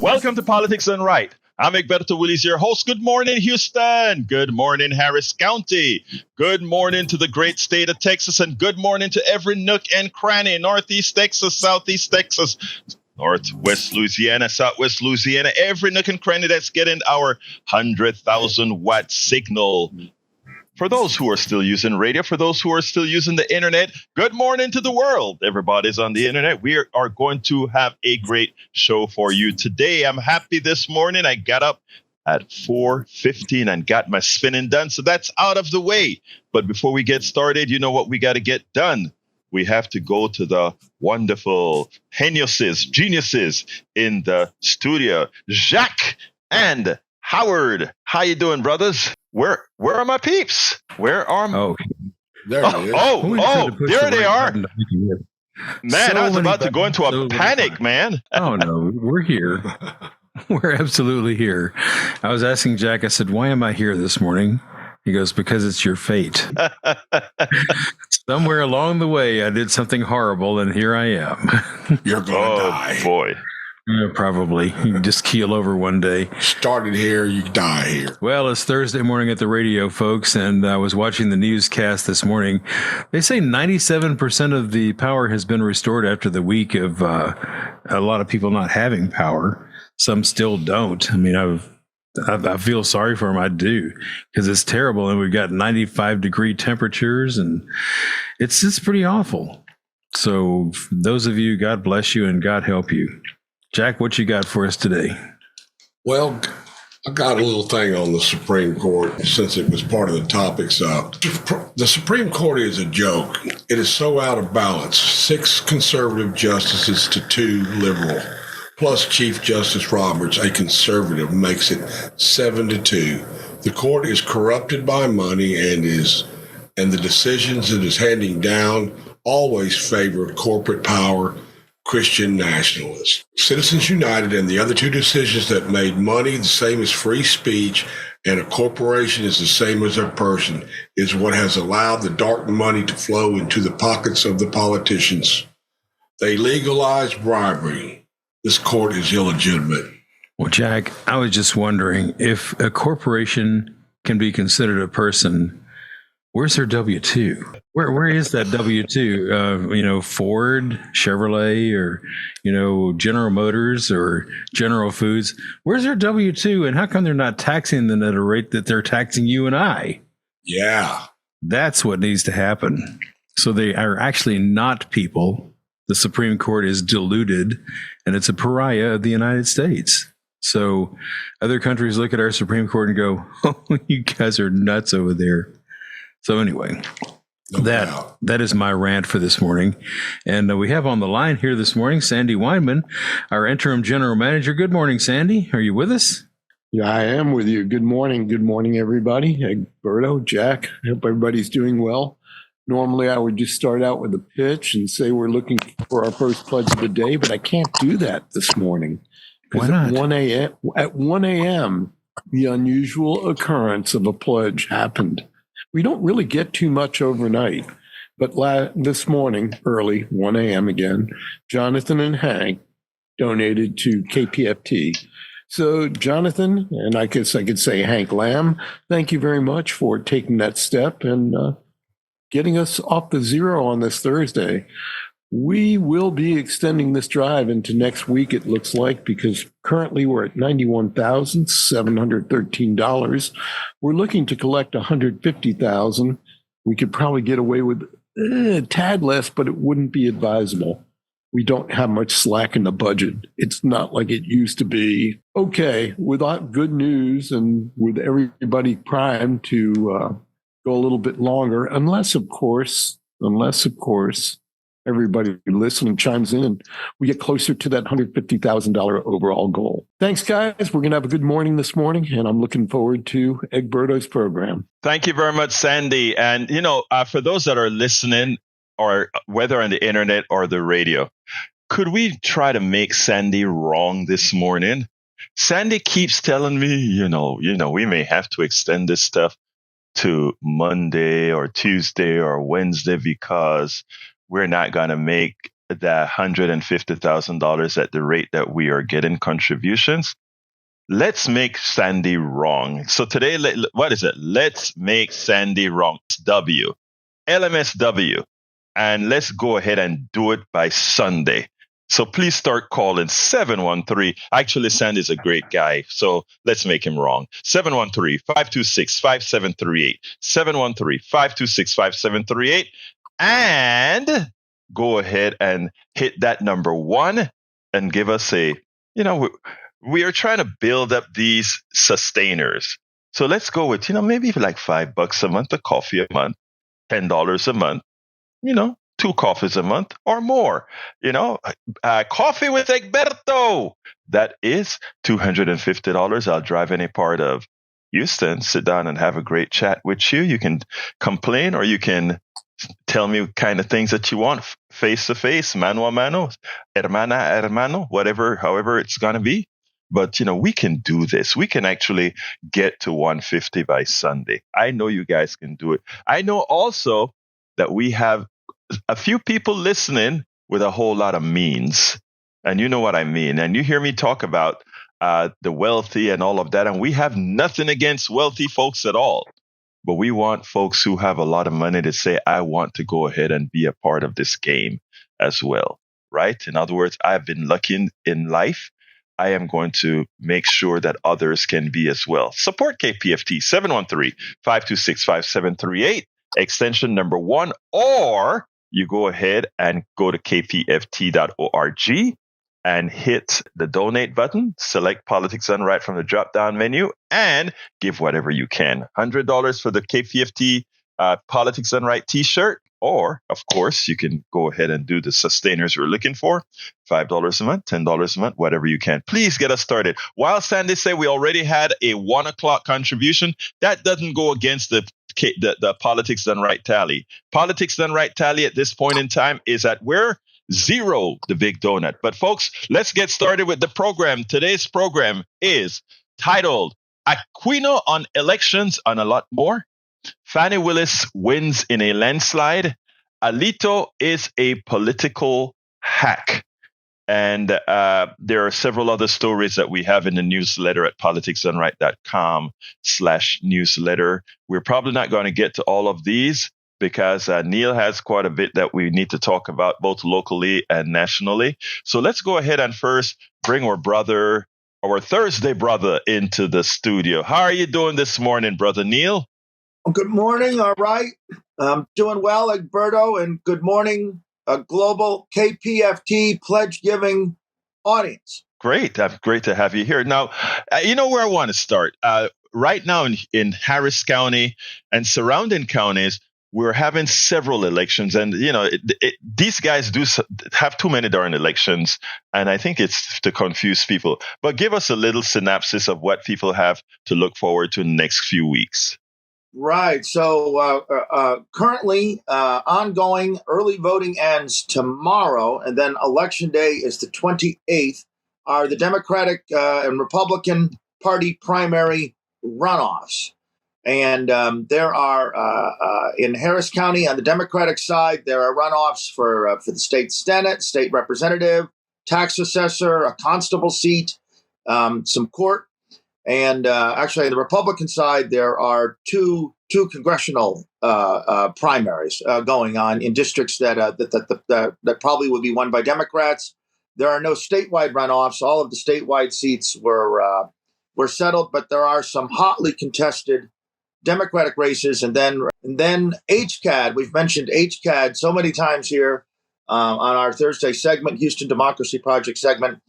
Welcome to Politics Done Right. I'm Egberto, Willies, your host. Good morning, Houston. Good morning, Harris County. Good morning to the great state of Texas, and good morning to every nook and cranny, Northeast Texas, Southeast Texas, Northwest Louisiana, Southwest Louisiana, every nook and cranny that's getting our 100,000 watt signal. For those who are still using radio, for those who are still using the internet, good morning to the world. Everybody's on the internet. We are going to have a great show for you today. I'm happy this morning. I got up at 4:15 and got my spinning done. So that's out of the way. But before we get started, you know what we got to get done? We have to go to the wonderful geniuses in the studio. Jacques and Howard. How you doing, brothers? Where are my peeps? Where are my... Oh, there they are. Man, I was about to go into a panic, man. Oh, no, we're here. We're absolutely here. I was asking Jack, I said, why am I here this morning? He goes, because it's your fate. Somewhere along the way, I did something horrible, and here I am. You're going to die. Oh, boy. Yeah, probably. You can just keel over one day. Started here, you die here. Well, it's Thursday morning at the radio, folks, and I was watching the newscast this morning. They say 97% of the power has been restored after the week of a lot of people not having power. Some still don't. I mean, I feel sorry for them. I do, because it's terrible, and we've got 95-degree temperatures, and it's pretty awful. So those of you, God bless you and God help you. Jack, what you got for us today? Well, I got a little thing on the Supreme Court since it was part of the topics. The Supreme Court is a joke. It is so out of balance. 6 conservative justices to 2 liberal, plus Chief Justice Roberts, a conservative, makes it 7-2. The court is corrupted by money and the decisions it is handing down always favor corporate power, Christian nationalists. Citizens United and the other 2 decisions that made money the same as free speech and a corporation is the same as a person is what has allowed the dark money to flow into the pockets of the politicians. They legalize bribery. This court is illegitimate. Well, Jack, I was just wondering if a corporation can be considered a person. Where's their W-2? Where is that W-2? Ford, Chevrolet, or, General Motors or General Foods. Where's their W-2? And how come they're not taxing them at a rate that they're taxing you and I? Yeah. That's what needs to happen. So they are actually not people. The Supreme Court is deluded, and it's a pariah of the United States. So other countries look at our Supreme Court and go, oh, you guys are nuts over there. So anyway, that is my rant for this morning. And we have on the line here this morning, Sandy Weinman, our interim general manager. Good morning, Sandy. Are you with us? Yeah, I am with you. Good morning. Good morning, everybody. Egberto, Jack, I hope everybody's doing well. Normally, I would just start out with a pitch and say we're looking for our first pledge of the day, but I can't do that this morning. Why not? At 1 a.m., the unusual occurrence of a pledge happened. We don't really get too much overnight, but this morning, early, 1 a.m. again, Jonathan and Hank donated to KPFT. So Jonathan, and I guess I could say Hank Lamb, thank you very much for taking that step and getting us off the zero on this Thursday. We will be extending this drive into next week, it looks like, because currently we're at $91,713. We're looking to collect $150,000. We could probably get away with a tad less, but it wouldn't be advisable. We don't have much slack in the budget. It's not like it used to be. Okay, without good news and with everybody primed to go a little bit longer, unless of course, everybody listening chimes in and we get closer to that $150,000 overall goal. Thanks, guys. We're going to have a good morning this morning, and I'm looking forward to Egberto's program. Thank you very much, Sandy. And, for those that are listening, or whether on the internet or the radio, could we try to make Sandy wrong this morning? Sandy keeps telling me, we may have to extend this stuff to Monday or Tuesday or Wednesday because we're not going to make the $150,000 at the rate that we are getting contributions, let's make Sandy wrong. So today, what is it? Let's make Sandy wrong. W, LMSW, and let's go ahead and do it by Sunday. So please start calling 713. Actually, Sandy's a great guy, so let's make him wrong. 713-526-5738. 713-526-5738. And go ahead and hit that number 1 and give us we are trying to build up these sustainers. So let's go with, maybe like $5 a month, a coffee a month, $10 a month, 2 coffees a month or more. Coffee with Egberto. That is $250. I'll drive any part of Houston, sit down and have a great chat with you. You can complain or you can tell me kind of things that you want face to face, mano a mano, hermana a hermano, however it's going to be. But, we can do this. We can actually get to 150 by Sunday. I know you guys can do it. I know also that we have a few people listening with a whole lot of means. And you know what I mean. And you hear me talk about the wealthy and all of that. And we have nothing against wealthy folks at all. But we want folks who have a lot of money to say, I want to go ahead and be a part of this game as well. Right? In other words, I've been lucky in life. I am going to make sure that others can be as well. Support KPFT 713-526-5738, extension number 1, or you go ahead and go to kpft.org and hit the donate button, select Politics Done Right from the drop-down menu, and give whatever you can. $100 for the KPFT Politics Done Right t-shirt, or, of course, you can go ahead and do the sustainers we're looking for, $5 a month, $10 a month, whatever you can. Please get us started. While Sandy said we already had a 1 o'clock contribution, that doesn't go against the Politics Done Right tally. Politics Done Right tally at this point in time is at where? 0, the big donut. But folks, let's get started with the program. Today's program is titled Aquino on Elections and a Lot More. Fani Willis wins in a landslide. Alito is a political hack. And there are several other stories that we have in the newsletter at politicsdoneright.com/newsletter. We're probably not going to get to all of these because Neil has quite a bit that we need to talk about both locally and nationally. So let's go ahead and first bring our Thursday brother into the studio. How are you doing this morning, Brother Neil? Good morning. All right. I'm doing well, Egberto, and good morning, global KPFT pledge giving audience. Great. Great to have you here. Now, you know where I want to start. Right now in Harris County and surrounding counties, we're having several elections. And, these guys do have too many darn elections. And I think it's to confuse people. But give us a little synopsis of what people have to look forward to in the next few weeks. Right. So currently ongoing early voting ends tomorrow, and then Election Day is the 28th, are the Democratic and Republican Party primary runoffs. And there are, in Harris County on the Democratic side, there are runoffs for the state Senate, state representative, tax assessor, a constable seat, some court. And actually, on the Republican side, there are two congressional primaries going on in districts that probably would be won by Democrats. There are no statewide runoffs. All of the statewide seats were settled, but there are some hotly contested Democratic races. And then HCAD. We've mentioned HCAD so many times here on our Thursday segment, Houston Democracy Project segment.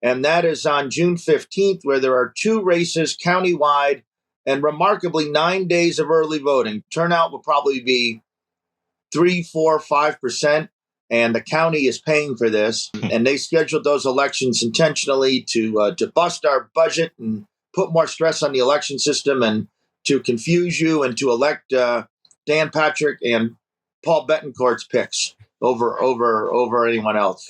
And that is on June 15th, where there are 2 races countywide and remarkably 9 days of early voting. Turnout will probably be 3, 4, 5%. And the county is paying for this. And they scheduled those elections intentionally to bust our budget and put more stress on the election system and to confuse you and to elect Dan Patrick and Paul Betancourt's picks over anyone else.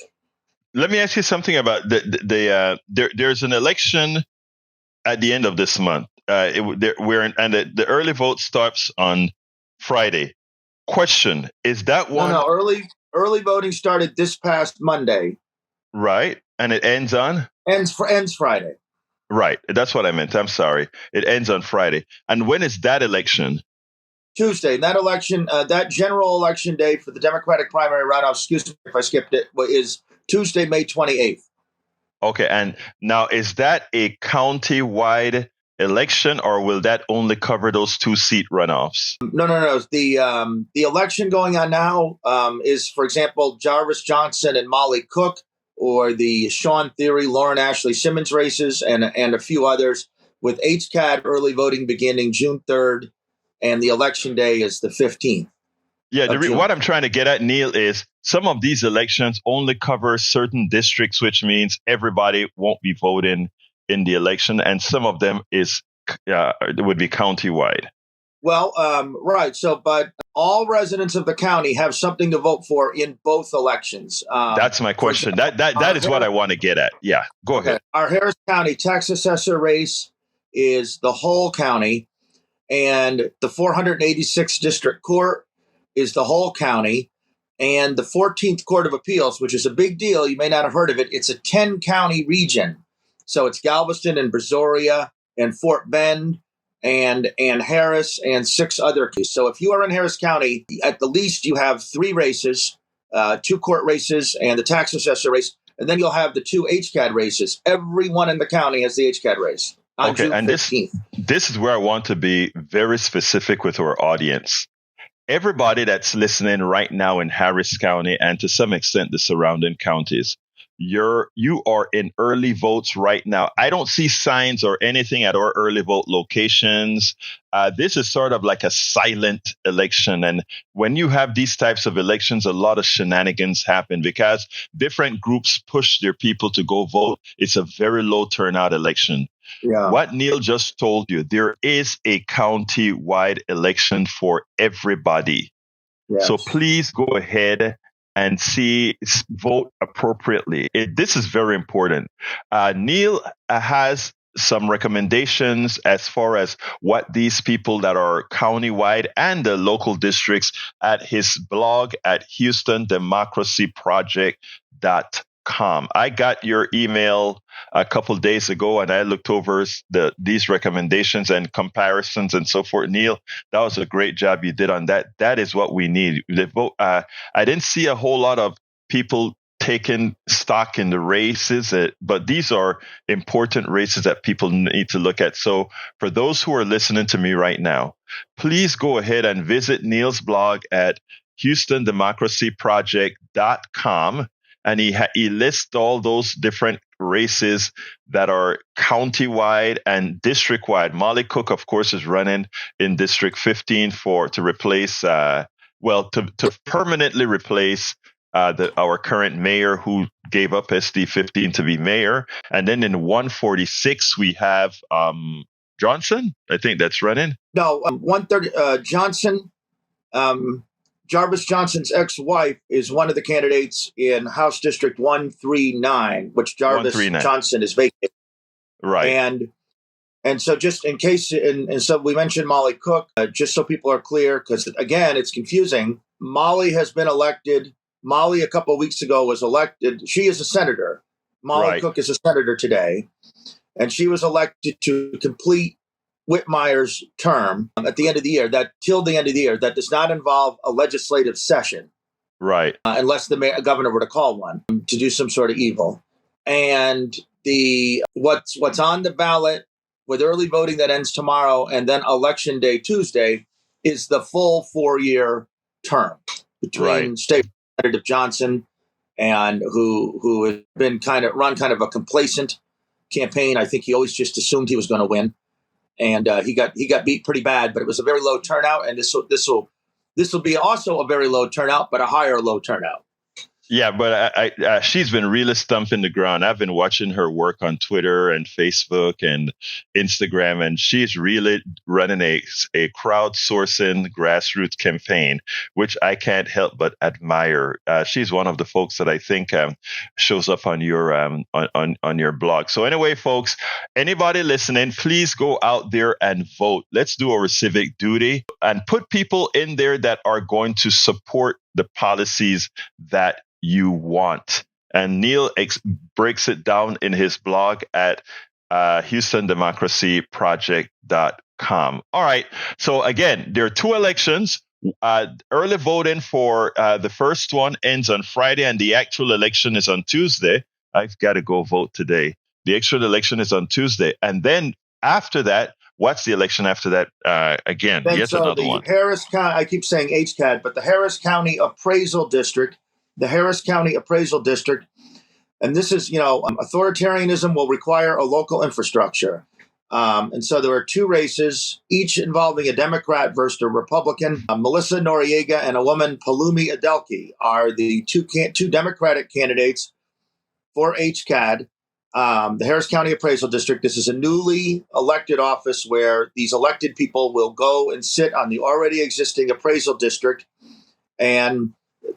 Let me ask you something about there's an election at the end of this month. The early vote starts on Friday. Question: is that one? No, Early voting started this past Monday. Right. And it ends on? Ends Friday. Right. That's what I meant. I'm sorry. It ends on Friday. And when is that election? Tuesday. That election, that general election day for the Democratic primary runoff, excuse me if I skipped it, is Tuesday, May 28th. Okay. And now, is that a county-wide election, or will that only cover those 2-seat runoffs? No. The election going on now is, for example, Jarvis Johnson and Molly Cook, or the Sean Theory, Lauren Ashley Simmons races, and a few others, with HCAD early voting beginning June 3rd, and the election day is the 15th. Yeah, what I'm trying to get at, Neil, is some of these elections only cover certain districts, which means everybody won't be voting in the election, and some of them would be countywide. Well, right. So, but all residents of the county have something to vote for in both elections. That's my question. That is what I want to get at. Yeah, go ahead. Our Harris County tax assessor race is the whole county, and the 486th District Court is the whole county, and the 14th Court of Appeals, which is a big deal. You may not have heard of it. It's a 10-county region. So it's Galveston and Brazoria and Fort Bend and Harris and 6 other cases. So if you are in Harris County, at the least you have 3 races, 2 court races and the tax assessor race, and then you'll have the 2 HCAD races. Everyone in the county has the HCAD race on June 15th. This is where I want to be very specific with our audience. Everybody that's listening right now in Harris County, and to some extent the surrounding counties, you are in early votes right now. I don't see signs or anything at our early vote locations. This is sort of like a silent election. And when you have these types of elections, a lot of shenanigans happen because different groups push their people to go vote. It's a very low turnout election. Yeah. What Neil just told you, there is a county-wide election for everybody. Yes. So please go ahead and vote appropriately. This is very important. Neil has some recommendations as far as what these people that are countywide and the local districts at his blog at HoustonDemocracyProject.com. I got your email a couple days ago, and I looked over these recommendations and comparisons and so forth. Neil, that was a great job you did on that. That is what we need. I didn't see a whole lot of people taking stock in the races, but these are important races that people need to look at. So for those who are listening to me right now, please go ahead and visit Neil's blog at HoustonDemocracyProject.com. And he lists all those different races that are county-wide and district-wide. Molly Cook, of course, is running in District 15 to replace, to permanently replace our current mayor who gave up SD 15 to be mayor. And then in 146, we have Johnson. I think that's running. No, 130 Johnson. Jarvis Johnson's ex-wife is one of the candidates in House District 139, which Jarvis Johnson is vacating. Right. And so just in case, and so we mentioned Molly Cook, just so people are clear, because again, it's confusing. Molly has been elected. Molly a couple of weeks ago was elected. She is a senator. Molly Cook is a senator today. And she was elected to complete Whitmire's term at the end of the year, till the end of the year, that does not involve a legislative session. Right. Unless the governor were to call one to do some sort of evil. And what's on the ballot with early voting that ends tomorrow and then election day Tuesday is the full 4-year term between State Representative Johnson and who has been kind of a complacent campaign. I think he always just assumed he was going to win. And he got beat pretty bad, but it was a very low turnout. And this will be also a very low turnout, but a higher low turnout. Yeah, but she's been really stumping the ground. I've been watching her work on Twitter and Facebook and Instagram, and she's really running a crowdsourcing grassroots campaign, which I can't help but admire. She's one of the folks that I think shows up on your on your blog. So anyway, folks, anybody listening, please go out there and vote. Let's do our civic duty and put people in there that are going to support the policies that you want. And Neil breaks it down in his blog at HoustonDemocracyProject.com. All right. So again, there are 2 elections. Early voting for the first one ends on Friday, and the actual election is on Tuesday. I've got to go vote today. The actual election is on Tuesday. And then after that, what's the election after that? Again, yet so another the one. Harris County, I keep saying HCAD, but the Harris County Appraisal District, and this is, authoritarianism will require a local infrastructure. And so there are 2 races, each involving a Democrat versus a Republican. Melissa Noriega and a woman, Palumi Adelke, are the two Democratic candidates for HCAD, the Harris County Appraisal District. This is a newly elected office where these elected people will go and sit on the already existing appraisal district. And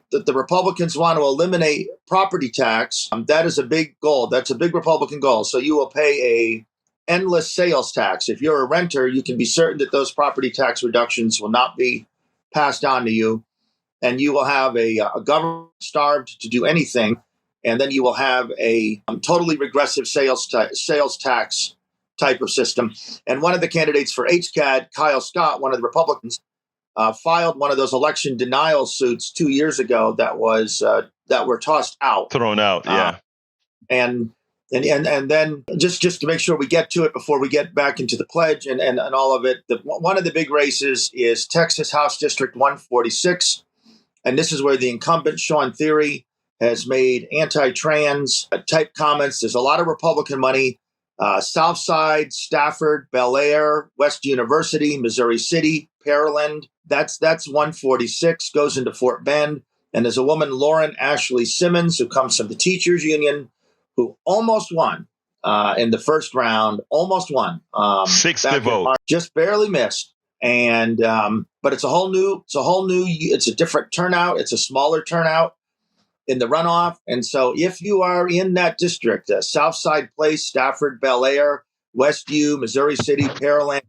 the Republicans want to eliminate property tax. That is a big goal. That's a big Republican goal. So you will pay a endless sales tax. If you're a renter, you can be certain that those property tax reductions will not be passed on to you. And you will have a government starved to do anything. And then you will have a totally regressive sales tax type of system. And one of the candidates for HCAD, Kyle Scott, one of the Republicans, filed one of those election denial suits 2 years ago that were tossed out. Thrown out, yeah. And then just to make sure we get to it before we get back into the pledge and all of it, one of the big races is Texas House District 146. And this is where the incumbent, Sean Theory, has made anti-trans type comments. There's a lot of Republican money. Southside, Stafford, Bel Air, West University, Missouri City, Pearland. That's 146, goes into Fort Bend. And there's a woman, Lauren Ashley Simmons, who comes from the teachers union, who almost won in the first round, almost won. 60 votes. Just barely missed. And but it's a different turnout. It's a smaller turnout in the runoff. And so if you are in that district, Southside Place, Stafford, Bel Air, Westview, Missouri City, Pearland,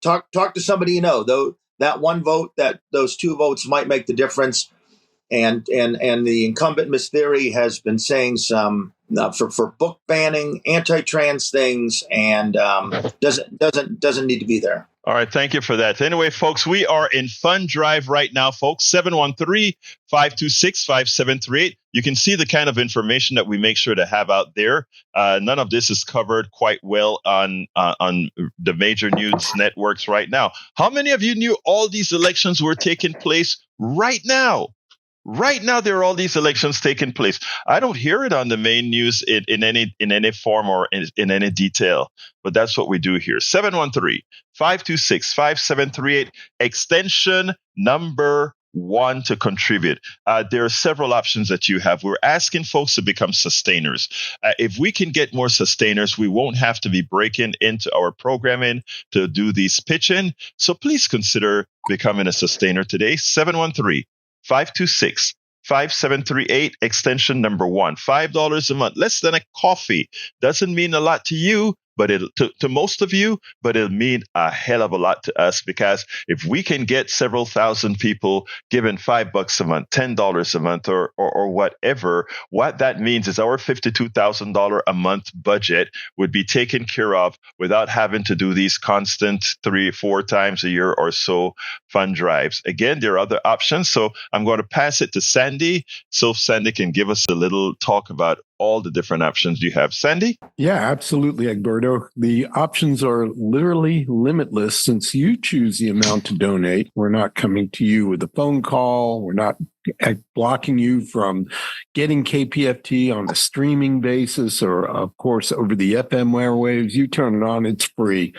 talk to somebody you know. Though that one vote, those 2 votes might make the difference. And the incumbent, Miss Theory, has been saying some for book banning, anti-trans things, and doesn't need to be there. All right, thank you for that. Anyway, folks, we are in Fund Drive right now, folks. 713-526-5738. You can see the kind of information that we make sure to have out there. None of this is covered quite well on the major news networks right now. How many of you knew all these elections were taking place right now? Right now, there are all these elections taking place. I don't hear it on the main news in any form or in any detail, but that's what we do here. 713-526-5738, extension number 1 to contribute. There are several options that you have. We're asking folks to become sustainers. If we can get more sustainers, we won't have to be breaking into our programming to do these pitching. So please consider becoming a sustainer today. 713-526-5738, extension number 1. $5 a month, less than a coffee. Doesn't mean a lot to you, but to most of you, but it'll mean a hell of a lot to us, because if we can get several thousand people giving $5 a month, $10 a month, or whatever, what that means is our $52,000 a month budget would be taken care of without having to do these constant 3-4 times a year or so fund drives. Again, there are other options. So I'm going to pass it to Sandy, so Sandy can give us a little talk about all the different options you have. Sandy? Yeah, absolutely, Egberto. The options are literally limitless since you choose the amount to donate. We're not coming to you with a phone call. We're not blocking you from getting KPFT on a streaming basis or, of course, over the FM airwaves. You turn it on, it's free.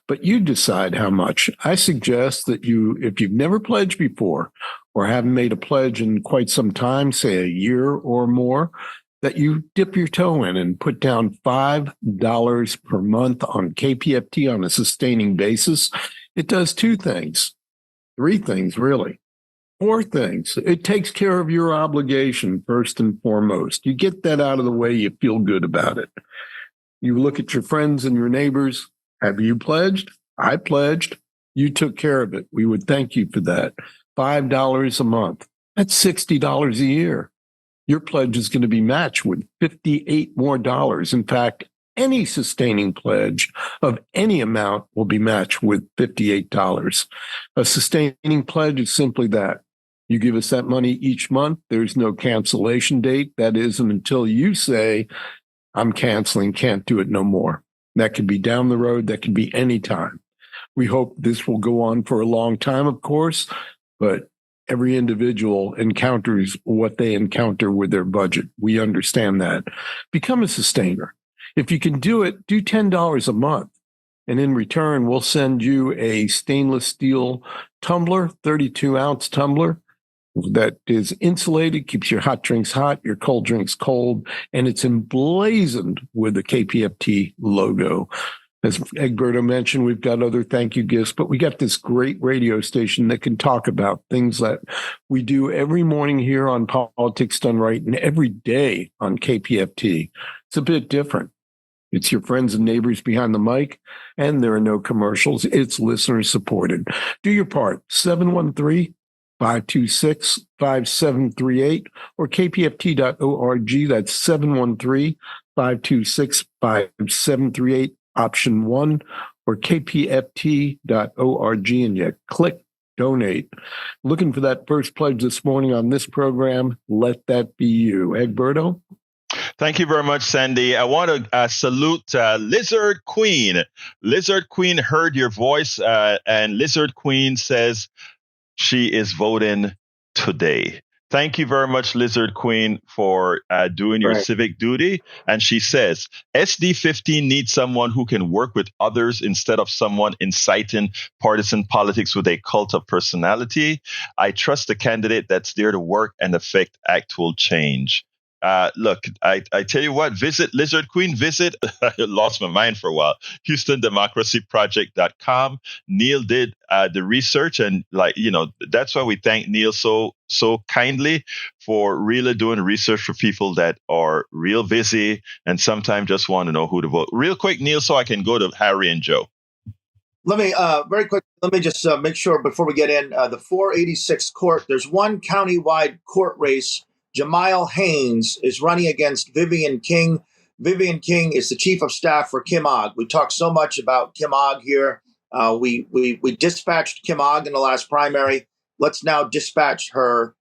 But you decide how much. I suggest that if you've never pledged before or haven't made a pledge in quite some time, say a year or more, that you dip your toe in and put down $5 per month on KPFT on a sustaining basis. It does 2 things, 3 things, really, 4 things. It takes care of your obligation first and foremost. You get that out of the way, you feel good about it. You look at your friends and your neighbors. Have you pledged? I pledged. You took care of it. We would thank you for that. $5 a month. That's $60 a year. Your pledge is going to be matched with $58 more. In fact, any sustaining pledge of any amount will be matched with $58. A sustaining pledge is simply that. You give us that money each month. There's no cancellation date. That isn't until you say, I'm canceling, can't do it no more. That could be down the road. That could be any time. We hope this will go on for a long time, of course, but every individual encounters what they encounter with their budget. We understand that. Become a sustainer. If you can do it, do $10 a month. And in return, we'll send you a stainless steel tumbler, 32-ounce tumbler that is insulated, keeps your hot drinks hot, your cold drinks cold, and it's emblazoned with the KPFT logo. As Egberto mentioned, we've got other thank you gifts, but we got this great radio station that can talk about things that we do every morning here on Politics Done Right and every day on KPFT. It's a bit different. It's your friends and neighbors behind the mic, and there are no commercials. It's listener supported. Do your part. 713-526-5738 or kpft.org. That's 713-526-5738. Option 1, or kpft.org, and you click donate. Looking for that first pledge this morning on this program. Let that be you. Egberto? Thank you very much, Sandy. I want to salute Lizard Queen. Lizard Queen heard your voice, and Lizard Queen says she is voting today. Thank you very much, Lizard Queen, for doing your civic duty. And she says, SD15 needs someone who can work with others instead of someone inciting partisan politics with a cult of personality. I trust the candidate that's there to work and affect actual change. Look, I tell you what, visit Lizard Queen, I lost my mind for a while, HoustonDemocracyProject.com. Neil did the research, and that's why we thank Neil so kindly for really doing research for people that are real busy and sometimes just want to know who to vote. Real quick, Neil, so I can go to Harry and Joe. Let me very quick. Let me just make sure before we get in the 486 court. There's one countywide court race. Jamiel Haynes is running against Vivian King. Vivian King is the chief of staff for Kim Ogg. We talked so much about Kim Ogg here. We dispatched Kim Ogg in the last primary. Let's now dispatch her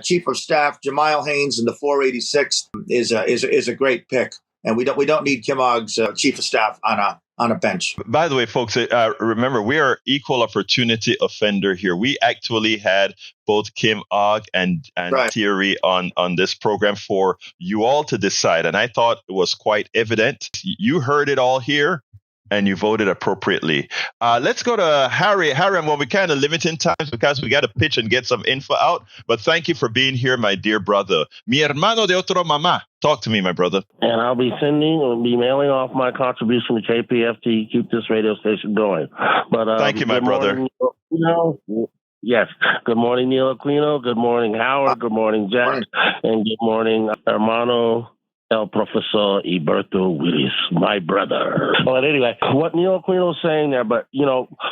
chief of staff. Jamiel Haynes in the 486 is a great pick, and we don't need Kim Ogg's chief of staff on a bench. By the way, folks, remember, we are equal opportunity offender here. We actually had both Kim Ogg and Thierry on this program for you all to decide. And I thought it was quite evident. You heard it all here, and you voted appropriately. Let's go to Harry. Harry, we're kind of limiting times because we got to pitch and get some info out. But thank you for being here, my dear brother. Mi hermano de otro mamá. Talk to me, my brother. And I'll be mailing off my contribution to KPFT, keep this radio station going. But thank you, my brother. Morning, yes. Good morning, Neil Aquino. Good morning, Howard. Good morning, Jack. And good morning, hermano El Professor Egberto Willies, my brother. But anyway, what Neil Aquino is saying there, but,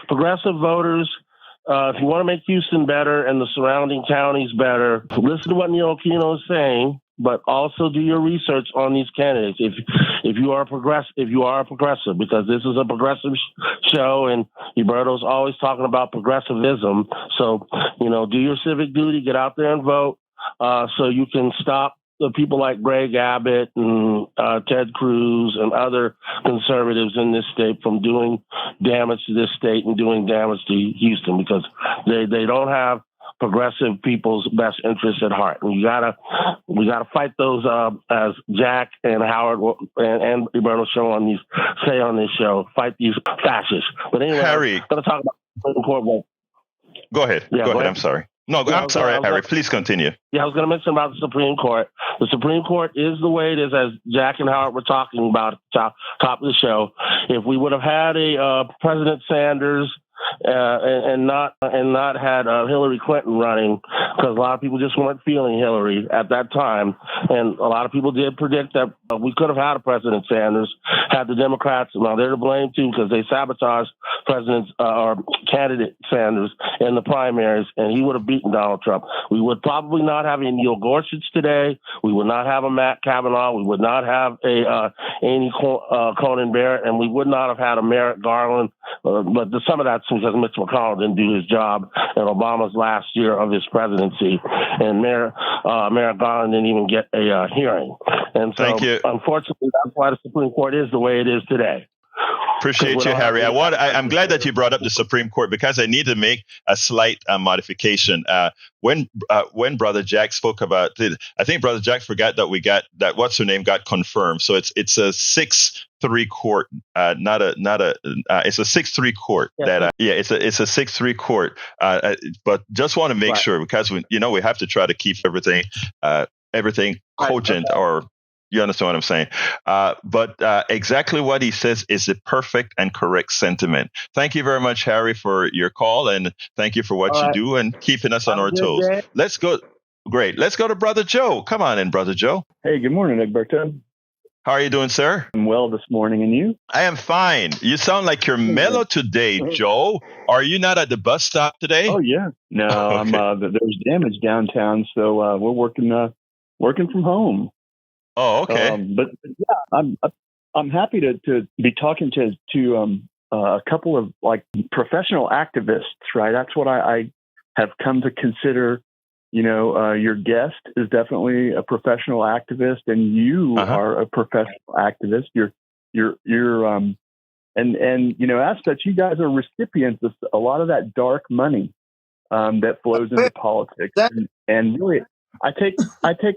progressive voters, if you want to make Houston better and the surrounding counties better, listen to what Neil Aquino is saying, but also do your research on these candidates. If you are a progressive, because this is a progressive show, and Egberto's always talking about progressivism. So, do your civic duty, get out there and vote, so you can stop the people like Greg Abbott and Ted Cruz and other conservatives in this state from doing damage to this state and doing damage to Houston, because they don't have progressive people's best interests at heart. And we gotta fight those, as Jack and Howard and Egberto say on this show, fight these fascists. But anyway, Harry, I'm going to talk about the Supreme Court. Go ahead. Yeah, go ahead. I'm sorry. No, I'm sorry, Harry. Please continue. Yeah, I was going to mention about the Supreme Court. The Supreme Court is the way it is, as Jack and Howard were talking about at the top of the show. If we would have had a President Sanders and not had Hillary Clinton running, because a lot of people just weren't feeling Hillary at that time, and a lot of people did predict that we could have had a President Sanders had the Democrats. Now they're to blame too, because they sabotaged President or candidate Sanders in the primaries, and he would have beaten Donald Trump. We would probably not have a Neil Gorsuch today. We would not have a Matt Kavanaugh. We would not have a Amy Coney Barrett, and we would not have had a Merrick Garland. But some of that's because Mitch McConnell didn't do his job in Obama's last year of his presidency, and Merrick Garland didn't even get a hearing. And so, Thank you. Unfortunately, that's why the Supreme Court is the way it is today. Appreciate you, Harry. I'm glad that you brought up the Supreme Court, because I need to make a slight modification. When Brother Jack spoke about it, I think Brother Jack forgot that what's her name got confirmed. So it's a 6-3 court, it's a 6-3 court. Yeah. It's a 6-3 court. But just want to make sure, because we have to try to keep everything cogent, or you understand what I'm saying? But exactly what he says is the perfect and correct sentiment. Thank you very much, Harry, for your call, and thank you for what you do and keeping us on our toes. Day. Let's go. Great. Let's go to Brother Joe. Come on in, Brother Joe. Hey, good morning, Egberto. How are you doing, sir? I'm well this morning, and you? I am fine. You sound like you're mellow today, Joe. Are you not at the bus stop today? Oh, yeah. No, Okay. There's damage downtown, so we're working from home. Oh, okay. But yeah, I'm happy to be talking to a couple of like professional activists, right? That's what I have come to consider. Your guest is definitely a professional activist, and you are a professional activist. As such, you guys are recipients of a lot of that dark money that flows into politics, and really. I take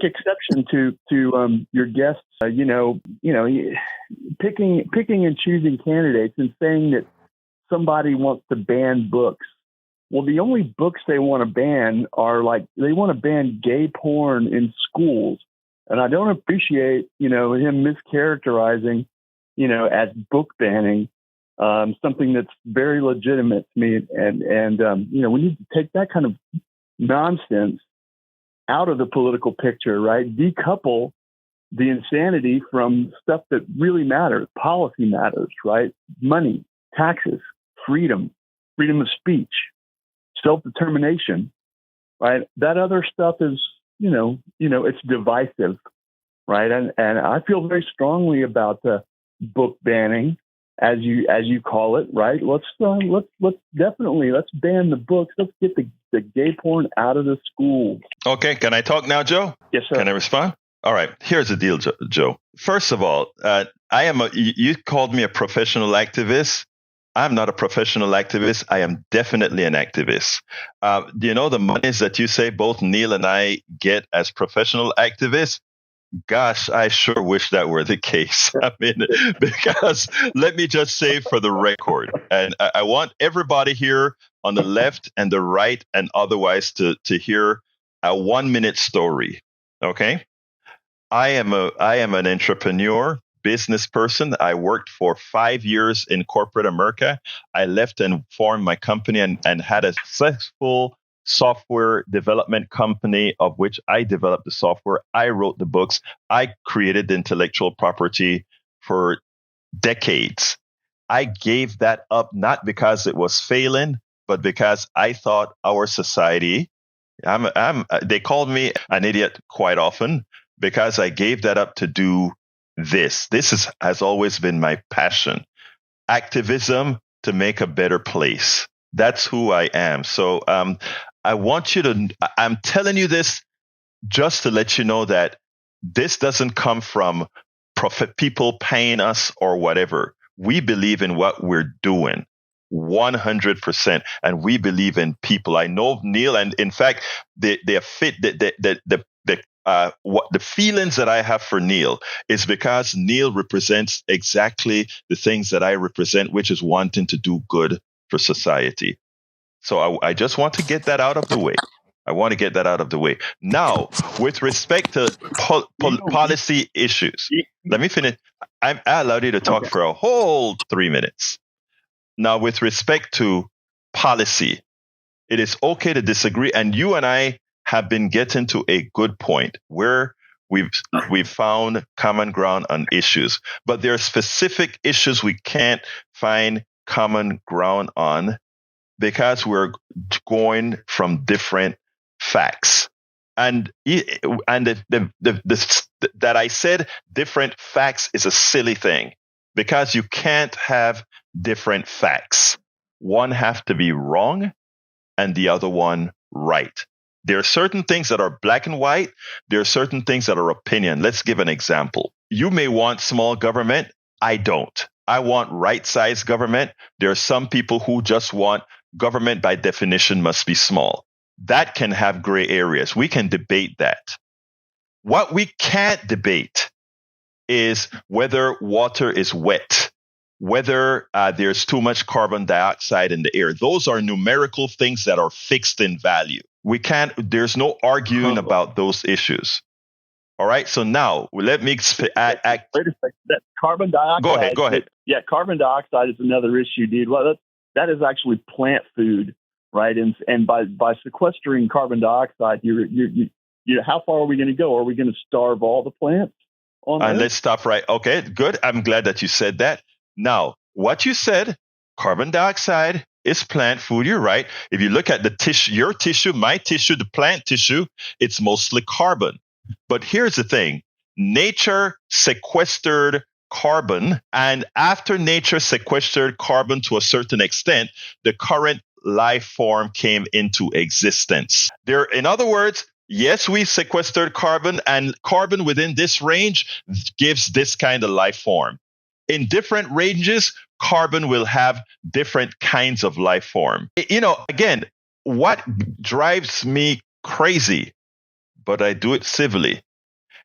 exception to your guests, picking and choosing candidates and saying that somebody wants to ban books. Well, the only books they want to ban are they want to ban gay porn in schools, and I don't appreciate him mischaracterizing as book banning something that's very legitimate to me, and we need to take that kind of nonsense out of the political picture, right? Decouple the insanity from stuff that really matters. Policy matters, right? Money, taxes, freedom of speech, self-determination, right? That other stuff is, it's divisive, right? And I feel very strongly about the book banning, as you call it, right? Let's ban the books. Let's get the gay porn out of the schools. Okay. Can I talk now, Joe? Yes, sir. Can I respond? All right. Here's the deal, Joe. First of all, you called me a professional activist. I'm not a professional activist. I am definitely an activist. Do you know the monies that you say both Neil and I get as professional activists? Gosh, I sure wish that were the case. I mean, because let me just say for the record, and I want everybody here on the left and the right and otherwise to hear a 1-minute story. Okay. I am an entrepreneur, business person. I worked for 5 years in corporate America. I left and formed my company and had a successful software development company of which I developed the software. I wrote the books. I created the intellectual property for decades. I gave that up not because it was failing, but because I thought our society, they called me an idiot quite often because I gave that up to do this. Has always been my passion. Activism to make a better place. That's who I am. So I want you to, I'm telling you this just to let you know that this doesn't come from people paying us or whatever. We believe in what we're doing 100%. And we believe in people. I know Neil, and in fact, the feelings that I have for Neil is because Neil represents exactly the things that I represent, which is wanting to do good for society. So I just want to get that out of the way. Now, with respect to policy issues, let me finish. I allowed you to talk for a whole 3 minutes. Now, with respect to policy. It is okay to disagree. And you and I have been getting to a good point where we've found common ground on issues. But there are specific issues we can't find common ground on because we're going from different facts. And that I said different facts is a silly thing because you can't have different facts. One have to be wrong and the other one right. There are certain things that are black and white. There are certain things that are opinion. Let's give an example. You may want small government. I don't. I want right-sized government. There are some people who just want government by definition must be small. That can have gray areas. We can debate that. What we can't debate is whether water is wet, whether there's too much carbon dioxide in the air. Those are numerical things that are fixed in value. There's no arguing about those issues. All right. So now let me wait a second. That carbon dioxide. Go ahead. Yeah, carbon dioxide is another issue, dude. Well, that is actually plant food, right? And by sequestering carbon dioxide, you how far are we going to go? Are we going to starve all the plants on Earth? Let's stop right. Okay, good. I'm glad that you said that. Now, what you said, carbon dioxide is plant food. You're right. If you look at the tissue, your tissue, my tissue, the plant tissue, it's mostly carbon. But here's the thing. Nature sequestered carbon, and after nature sequestered carbon to a certain extent, the current life form came into existence. In other words, yes, we sequestered carbon, and carbon within this range gives this kind of life form. In different ranges, carbon will have different kinds of life form. Again, what drives me crazy, but I do it civilly,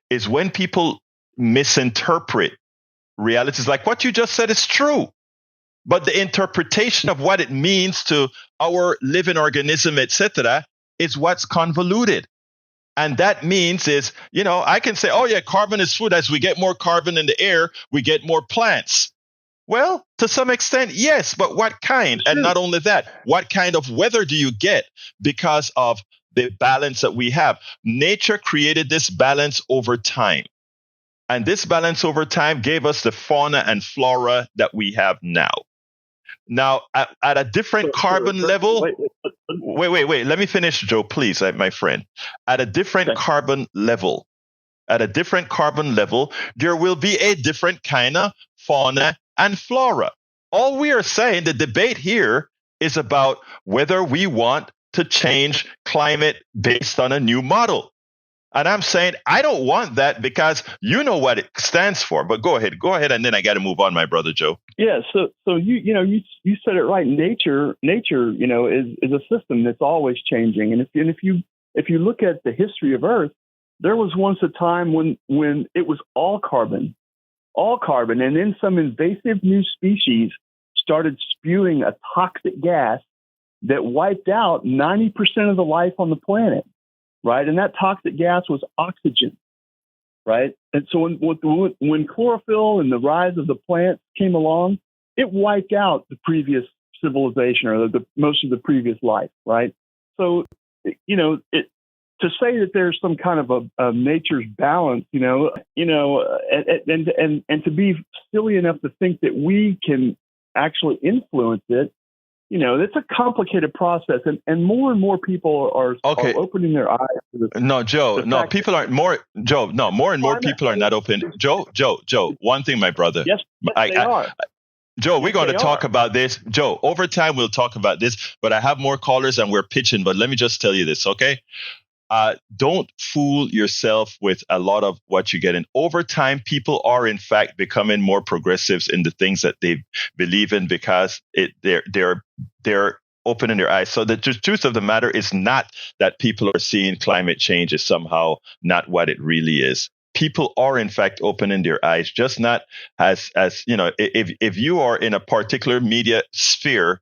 is when people misinterpret realities. Like what you just said is true, but the interpretation of what it means to our living organism, etc., is what's convoluted. And that means is, I can say, oh yeah, carbon is food. As we get more carbon in the air, we get more plants. Well, to some extent, yes, but what kind? Sure. And not only that, what kind of weather do you get because of the balance that we have? Nature created this balance over time. And this balance over time gave us the fauna and flora that we have now. Now, at a different carbon level, wait. Let me finish, Joe, please, my friend. At a different carbon level, there will be a different kind of fauna and flora. All we are saying, the debate here is about whether we want to change climate based on a new model. And I'm saying I don't want that because you know what it stands for. But go ahead, and then I got to move on, my brother Joe. Yeah. So you said it right. Nature, is a system that's always changing. And if you look at the history of Earth, there was once a time when it was all carbon, and then some invasive new species started spewing a toxic gas that wiped out 90% of the life on the planet. Right. And that toxic gas was oxygen. Right. And so when chlorophyll and the rise of the plants came along, it wiped out the previous civilization or most of the previous life. Right. So, to say that there's some kind of a nature's balance, and to be silly enough to think that we can actually influence it, it's a complicated process, and more people are opening their eyes to this. No, Joe. No, people aren't more. Joe. No, more and more people are not open. Joe. One thing, my brother. Yes, they are. Joe, we're going to talk about this. Joe, over time we'll talk about this. But I have more callers and we're pitching. But let me just tell you this, okay? Don't fool yourself with a lot of what you get in. Over time, people are in fact becoming more progressives in the things that they believe in because they're opening their eyes. So the truth of the matter is not that people are seeing climate change is somehow not what it really is. People are in fact opening their eyes, just not as if you are in a particular media sphere,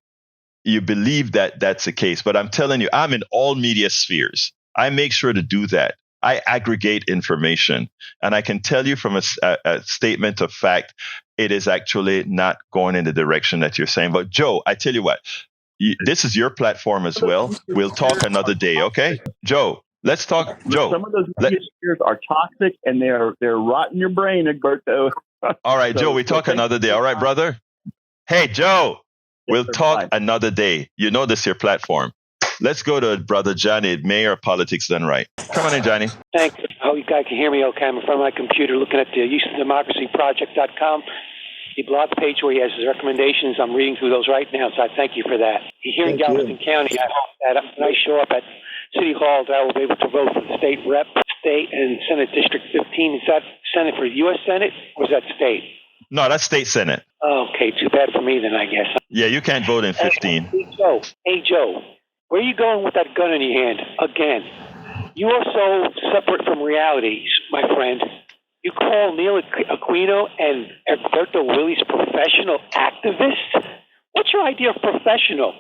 you believe that that's the case. But I'm telling you, I'm in all media spheres. I make sure to do that. I aggregate information. And I can tell you from a statement of fact, it is actually not going in the direction that you're saying. But Joe, I tell you what, this is your platform as well. We'll talk another day, okay? Joe, let's talk. Joe, some of those media spheres are toxic and they're rotting your brain, Egberto. All right, Joe, we talk another day. All right, brother? Hey, Joe, we'll talk another day. You know this is your platform. Let's go to Brother Johnny, Mayor of Politics Done Right. Come on in, Johnny. Thanks. I hope you guys can hear me okay. I'm in front of my computer looking at the YouthDemocracyProject.com, the blog page where he has his recommendations. I'm reading through those right now, so I thank you for that. Here in Galveston County, I hope that when I show up at City Hall, that I will be able to vote for the state rep, state, and Senate District 15. Is that Senate for U.S. Senate, or is that state? No, that's state Senate. Okay, too bad for me then, I guess. Yeah, you can't vote in 15. Hey, Joe, where are you going with that gun in your hand again? You are so separate from reality, my friend. You call Neil Aquino and Egberto Willies professional activists? What's your idea of professional?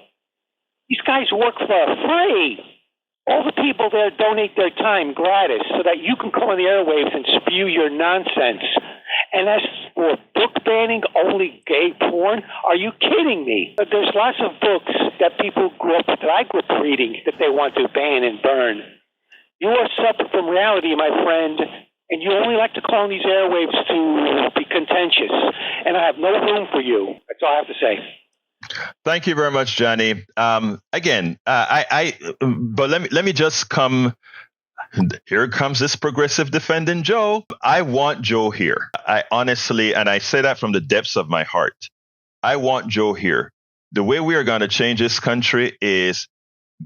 These guys work for free. All the people there donate their time gratis so that you can come on the airwaves and spew your nonsense. And as for book banning only gay porn, are you kidding me? But there's lots of books that people that I grew up reading that they want to ban and burn. You are separate from reality, my friend, and you only like to call on these airwaves to be contentious. And I have no room for you. That's all I have to say. Thank you very much, Johnny. Again, but let me just come. Here comes this progressive defending Joe. I want Joe here. I honestly, and I say that from the depths of my heart. I want Joe here. The way we are going to change this country is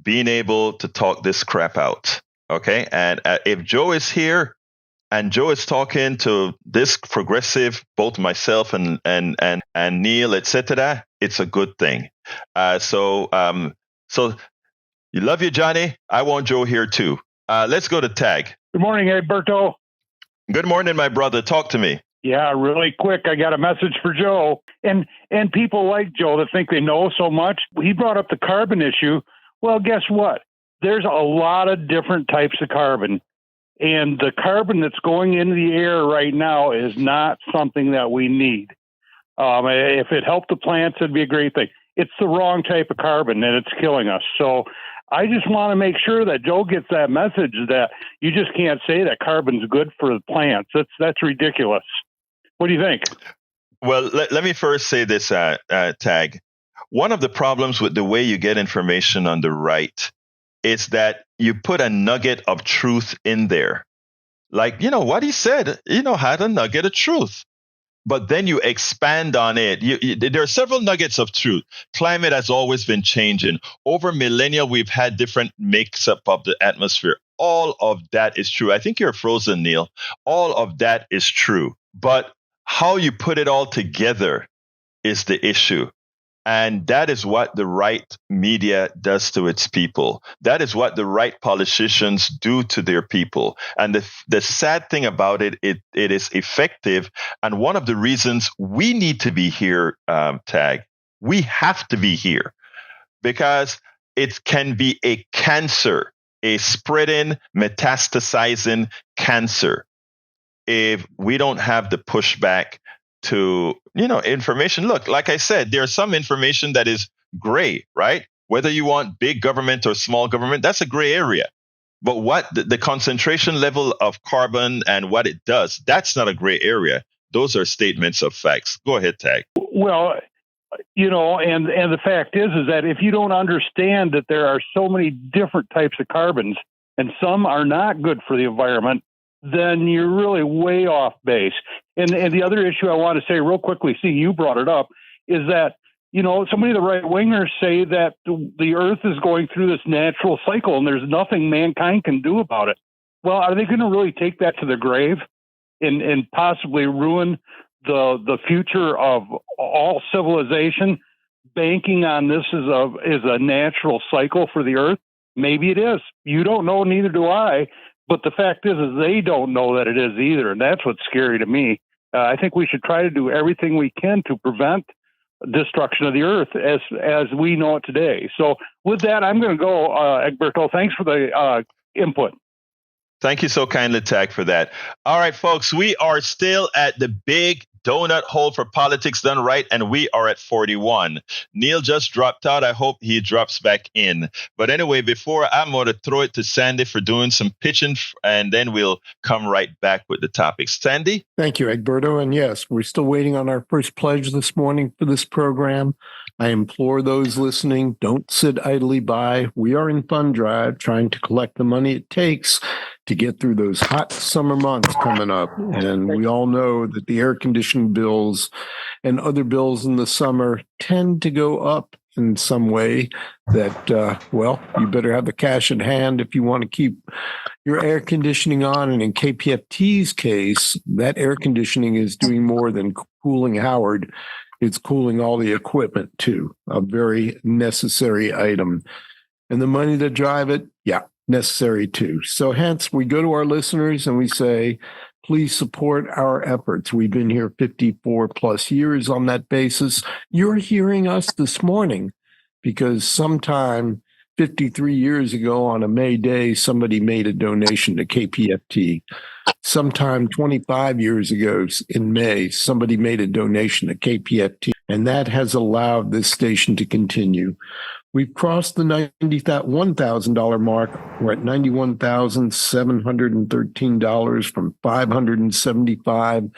being able to talk this crap out. Okay, and if Joe is here, and Joe is talking to this progressive, both myself and Neil, etc. It's a good thing. So you love you, Johnny. I want Joe here too. Let's go to Tag. Good morning, Egberto. Good morning, my brother. Talk to me. Yeah, really quick. I got a message for Joe. And people like Joe that think they know so much. He brought up the carbon issue. Well, guess what? There's a lot of different types of carbon. And the carbon that's going into the air right now is not something that we need. If it helped the plants, it'd be a great thing. It's the wrong type of carbon, and it's killing us. So I just want to make sure that Joe gets that message that you just can't say that carbon's good for the plants. That's ridiculous. What do you think? Well, let me first say this, Tag. One of the problems with the way you get information on the right is that you put a nugget of truth in there. Like, what he said, had a nugget of truth. But then you expand on it. There are several nuggets of truth. Climate has always been changing. Over millennia, we've had different mix-up of the atmosphere. All of that is true. I think you're frozen, Neil. All of that is true. But how you put it all together is the issue. And that is what the right media does to its people. That is what the right politicians do to their people. And the sad thing about it is effective. And one of the reasons we need to be here, Tag, we have to be here because it can be a cancer, a spreading, metastasizing cancer if we don't have the pushback to, information. Look, like I said, there's some information that is gray, right? Whether you want big government or small government, that's a gray area. But what the concentration level of carbon and what it does, that's not a gray area. Those are statements of facts. Go ahead, Tag. Well, and the fact is that if you don't understand that there are so many different types of carbons and some are not good for the environment, then you're really way off base. And the other issue I want to say real quickly, see, you brought it up, is that, somebody, the right wingers say that the earth is going through this natural cycle and there's nothing mankind can do about it. Well, are they going to really take that to the grave and possibly ruin the future of all civilization, banking on this is a natural cycle for the earth? Maybe it is. You don't know, neither do I. But the fact is they don't know that it is either. And that's what's scary to me. I think we should try to do everything we can to prevent destruction of the earth as we know it today. So with that, I'm going to go, Egberto. Thanks for the input. Thank you so kindly, Tag, for that. All right, folks, we are still at the big donut hole for politics done right, and we are at 41. Neil just dropped out. I hope he drops back in. But anyway, before I'm going to throw it to Sandy for doing some pitching, and then we'll come right back with the topics. Sandy? Thank you, Egberto. And yes, we're still waiting on our first pledge this morning for this program. I implore those listening, don't sit idly by. We are in fund drive trying to collect the money it takes to get through those hot summer months coming up. And we all know that the air conditioning bills and other bills in the summer tend to go up in some way that, well, you better have the cash at hand if you want to keep your air conditioning on. And in KPFT's case, that air conditioning is doing more than cooling Howard. It's cooling all the equipment too, a very necessary item. And the money to drive it, yeah, necessary too. So hence we go to our listeners and we say, please support our efforts. We've been here 54 plus years on that basis. You're hearing us this morning because sometime 53 years ago on a May day, somebody made a donation to KPFT. Sometime 25 years ago in May, somebody made a donation to KPFT, and that has allowed this station to continue. We've crossed the $1,000 mark. We're at $91,713 from 575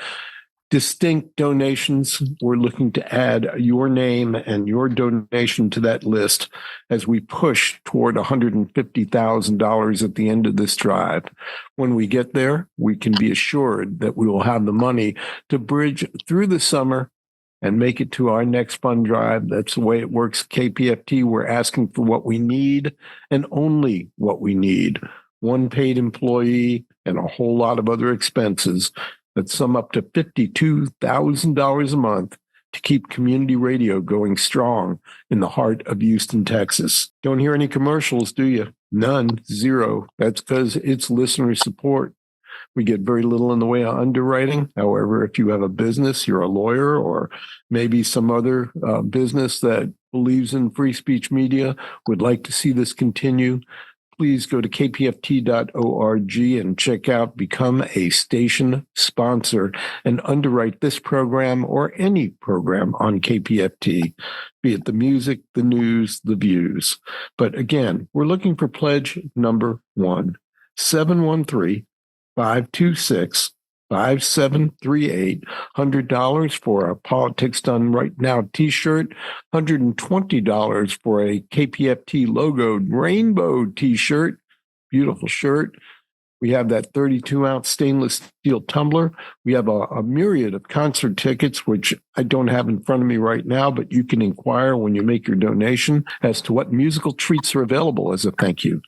distinct donations. We're looking to add your name and your donation to that list as we push toward $150,000 at the end of this drive. When we get there, we can be assured that we will have the money to bridge through the summer and make it to our next fund drive. That's the way it works. KPFT, we're asking for what we need and only what we need. One paid employee and a whole lot of other expenses that sum up to $52,000 a month to keep community radio going strong in the heart of Houston, Texas. Don't hear any commercials, do you? None, zero. That's because it's listener support. We get very little in the way of underwriting. However, if you have a business, you're a lawyer, or maybe some other business that believes in free speech media, would like to see this continue, please go to kpft.org and check out Become a Station Sponsor and underwrite this program or any program on KPFT, be it the music, the news, the views. But again, we're looking for pledge number 1, 713-526-5738, $100 for a Politics Done Right Now t-shirt, $120 for a KPFT logoed rainbow t-shirt, beautiful shirt. We have that 32-ounce stainless steel tumbler. We have a myriad of concert tickets, which I don't have in front of me right now, but you can inquire when you make your donation as to what musical treats are available as a thank you.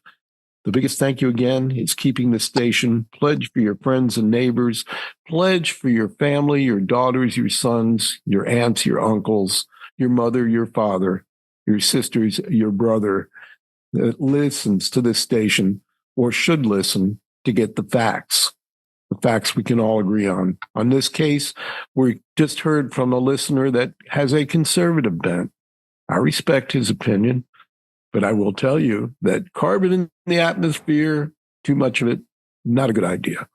The biggest thank you again is keeping the station. Pledge for your friends and neighbors. Pledge for your family, your daughters, your sons, your aunts, your uncles, your mother, your father, your sisters, your brother that listens to this station or should listen to get the facts we can all agree on. On this case, we just heard from a listener that has a conservative bent. I respect his opinion. But I will tell you that carbon in the atmosphere, too much of it, not a good idea.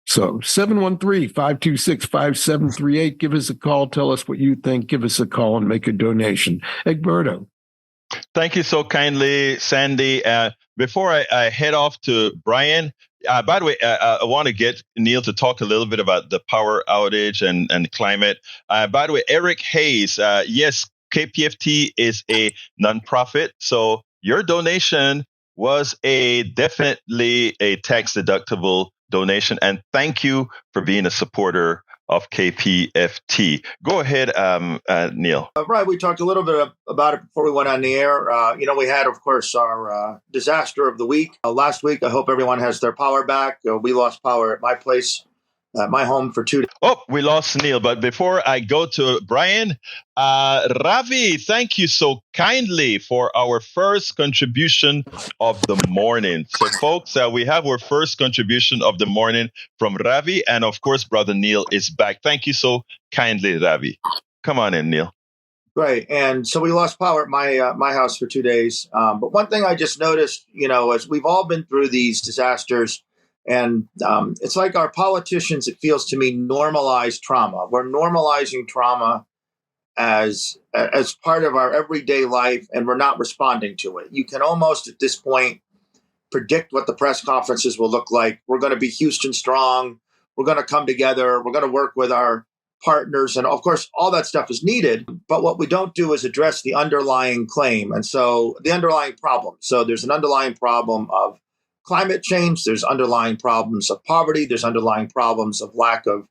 So 713-526-5738. Give us a call. Tell us what you think. Give us a call and make a donation. Egberto. Thank you so kindly, Sandy. Before I head off to Brian, by the way, I want to get Neil to talk a little bit about the power outage and climate. By the way, Eric Hayes, yes, KPFT is a nonprofit, so your donation was definitely a tax-deductible donation, and thank you for being a supporter of KPFT. Go ahead, Neil. Right, we talked a little bit about it before we went on the air. We had, of course, our disaster of the week. Last week, I hope everyone has their power back. We lost power at my place. My home for 2 days. Oh, we lost Neil. But before I go to Brian, Ravi, thank you so kindly for our first contribution of the morning. So, folks, we have our first contribution of the morning from Ravi. And, of course, Brother Neil is back. Thank you so kindly, Ravi. Come on in, Neil. Right. And so we lost power at my house for 2 days. But one thing I just noticed, as we've all been through these disasters, And it's like our politicians, it feels to me, normalize trauma. We're normalizing trauma as part of our everyday life, and we're not responding to it. You can almost at this point predict what the press conferences will look like. We're going to be Houston strong. We're going to come together. We're going to work with our partners. And of course, all that stuff is needed. But what we don't do is address the underlying claim. And so the underlying problem. So there's an underlying problem of climate change. There's underlying problems of poverty. There's underlying problems of lack of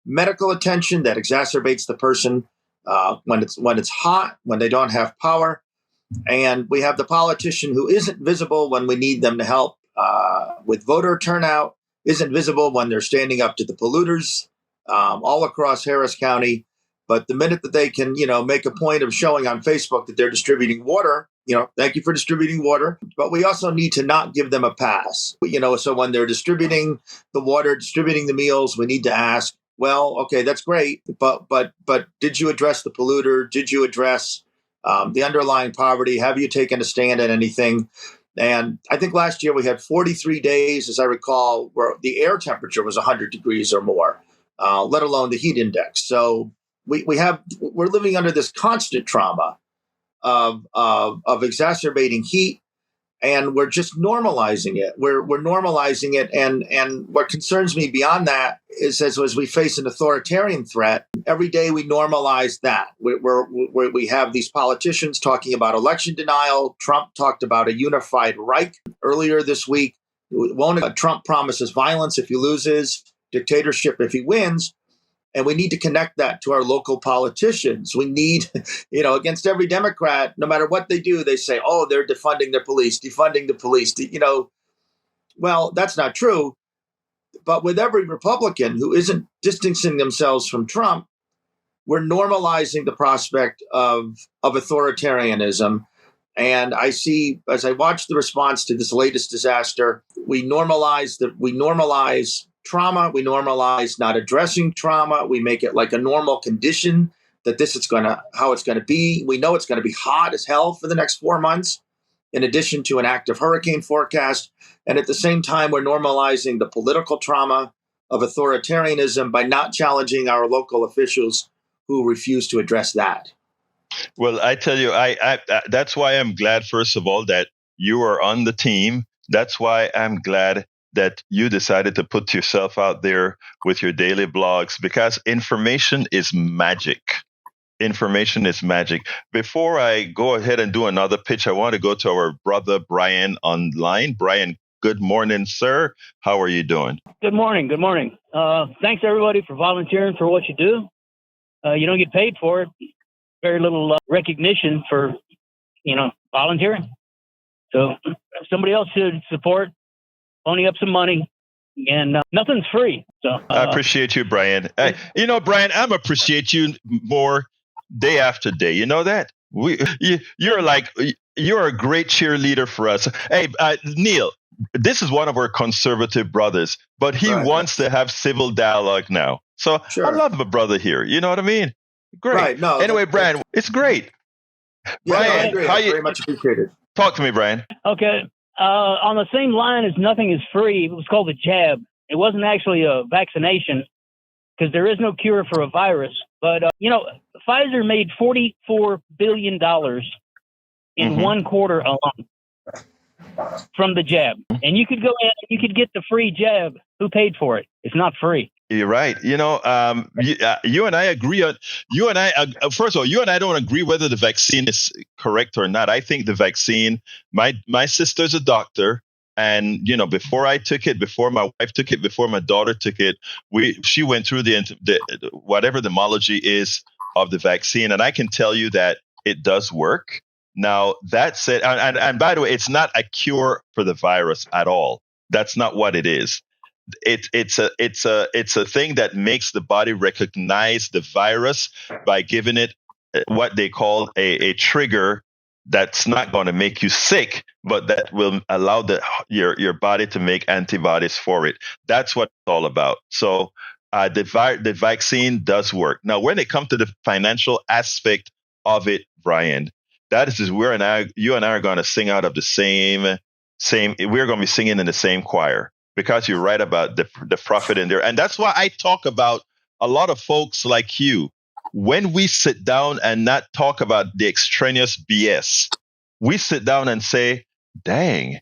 medical attention that exacerbates the person when it's hot, when they don't have power. And we have the politician who isn't visible when we need them to help with voter turnout, isn't visible when they're standing up to the polluters all across Harris County. But the minute that they can, make a point of showing on Facebook that they're distributing water, thank you for distributing water. But we also need to not give them a pass. So when they're distributing the water, distributing the meals, we need to ask, well, okay, that's great. But did you address the polluter? Did you address the underlying poverty? Have you taken a stand at anything? And I think last year we had 43 days, as I recall, where the air temperature was 100 degrees or more, let alone the heat index. So we're living under this constant trauma of exacerbating heat, and we're just normalizing it. We're normalizing it, and what concerns me beyond that is as we face an authoritarian threat, every day we normalize that. We have these politicians talking about election denial. Trump talked about a unified Reich earlier this week. Trump promises violence if he loses, dictatorship if he wins. And we need to connect that to our local politicians. We need, against every Democrat, no matter what they do, they say, oh, they're defunding the police. Well, that's not true. But with every Republican who isn't distancing themselves from Trump, we're normalizing the prospect of authoritarianism. And I see, as I watch the response to this latest disaster, we normalize trauma. We normalize not addressing trauma. We make it like a normal condition that this is how it's going to be. We know it's going to be hot as hell for the next 4 months, in addition to an active hurricane forecast. And at the same time, we're normalizing the political trauma of authoritarianism by not challenging our local officials who refuse to address that. Well, I tell you, I that's why I'm glad, first of all, that you are on the team. That's why I'm glad that you decided to put yourself out there with your daily blogs, because information is magic. Information is magic. Before I go ahead and do another pitch, I want to go to our brother Brian online. Brian, good morning, sir. How are you doing? Good morning. Good morning. Thanks, everybody, for volunteering for what you do. You don't get paid for it. Very little recognition for, volunteering. So somebody else should support, pony up some money, and nothing's free. So I appreciate you, Brian. Brian, I'm appreciate you more day after day. You know that? You're a great cheerleader for us. Hey, Neil, this is one of our conservative brothers, but he wants to have civil dialogue now. So sure. I love my brother here. You know what I mean? Great. Right. No, anyway, Brian, it's great. Yeah, Brian, I agree. Very much appreciated. Talk to me, Brian. Okay. On the same line as nothing is free, it was called the jab. It wasn't actually a vaccination because there is no cure for a virus. But, Pfizer made $44 billion in 1 quarter alone from the jab. And you could go in, you could get the free jab. Who paid for it? It's not free. You're right. You and I agree on. First of all, you and I don't agree whether the vaccine is correct or not. I think the vaccine. My sister's a doctor, and before I took it, before my wife took it, before my daughter took it, she went through the whatever the homology is of the vaccine, and I can tell you that it does work. Now that said, and by the way, it's not a cure for the virus at all. That's not what it is. It's a thing that makes the body recognize the virus by giving it what they call a trigger that's not going to make you sick, but that will allow your body to make antibodies for it. That's what it's all about. So the vaccine does work. Now, when it comes to the financial aspect of it, Brian, that is you and I are going to sing out of the same. We're going to be singing in the same choir. because you're right about the profit in there. And that's why I talk about a lot of folks like you. When we sit down and not talk about the extraneous BS, we sit down and say, dang,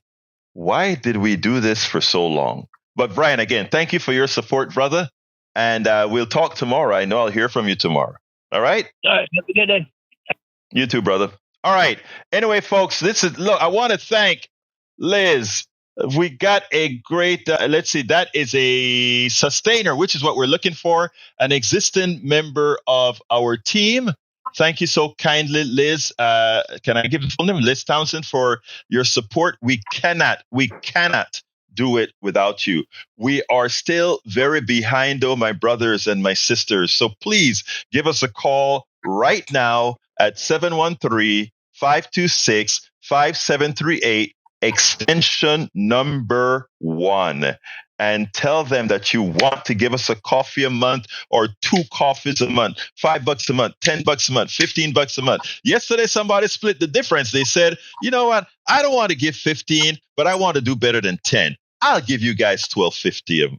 why did we do this for so long? But Brian, again, thank you for your support, brother. And we'll talk tomorrow. I know I'll hear from you tomorrow. All right? All right. Have a good day. You too, brother. All right. Anyway, folks, I want to thank Liz. We got a great, let's see, that is a sustainer, which is what we're looking for, an existing member of our team. Thank you so kindly, Liz. Can I give the full name? Liz Townsend, for your support. We cannot do it without you. We are still very behind, though, my brothers and my sisters. So please give us a call right now at 713-526-5738, extension number 1. And tell them that you want to give us a coffee a month or 2 coffees a month, $5 a month, $10 a month, $15 a month. Yesterday, somebody split the difference. They said, you know what? I don't want to give 15, but I want to do better than 10. I'll give you guys $12.50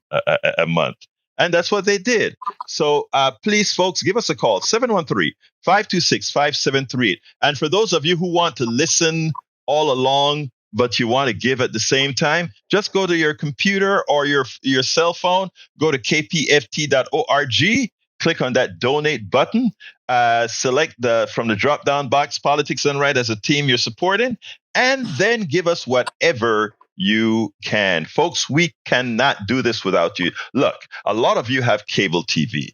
a month. And that's what they did. So please, folks, give us a call, 713-526-5738. And for those of you who want to listen all along, but you want to give at the same time, just go to your computer or your cell phone, go to kpft.org, click on that donate button, select from the drop-down box, Politics Done Right as a team you're supporting, and then give us whatever you can. Folks, we cannot do this without you. Look, a lot of you have cable TV.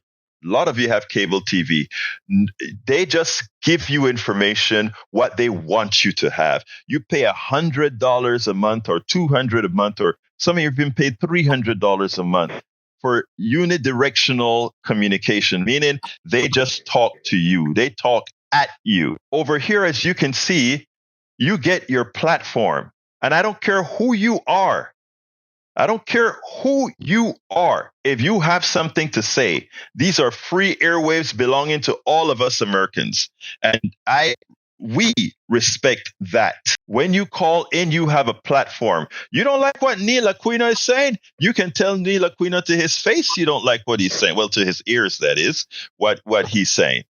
They just give you information, what they want you to have. You pay $100 a month or $200 a month, or some of you have been paid $300 a month for unidirectional communication, meaning they just talk to you. They talk at you. Over here, as you can see, you get your platform. And I don't care who you are. If you have something to say, these are free airwaves belonging to all of us Americans. And we respect that. When you call in, you have a platform. You don't like what Neil Aquino is saying? You can tell Neil Aquino to his face you don't like what he's saying. Well, to his ears, that is, what he's saying.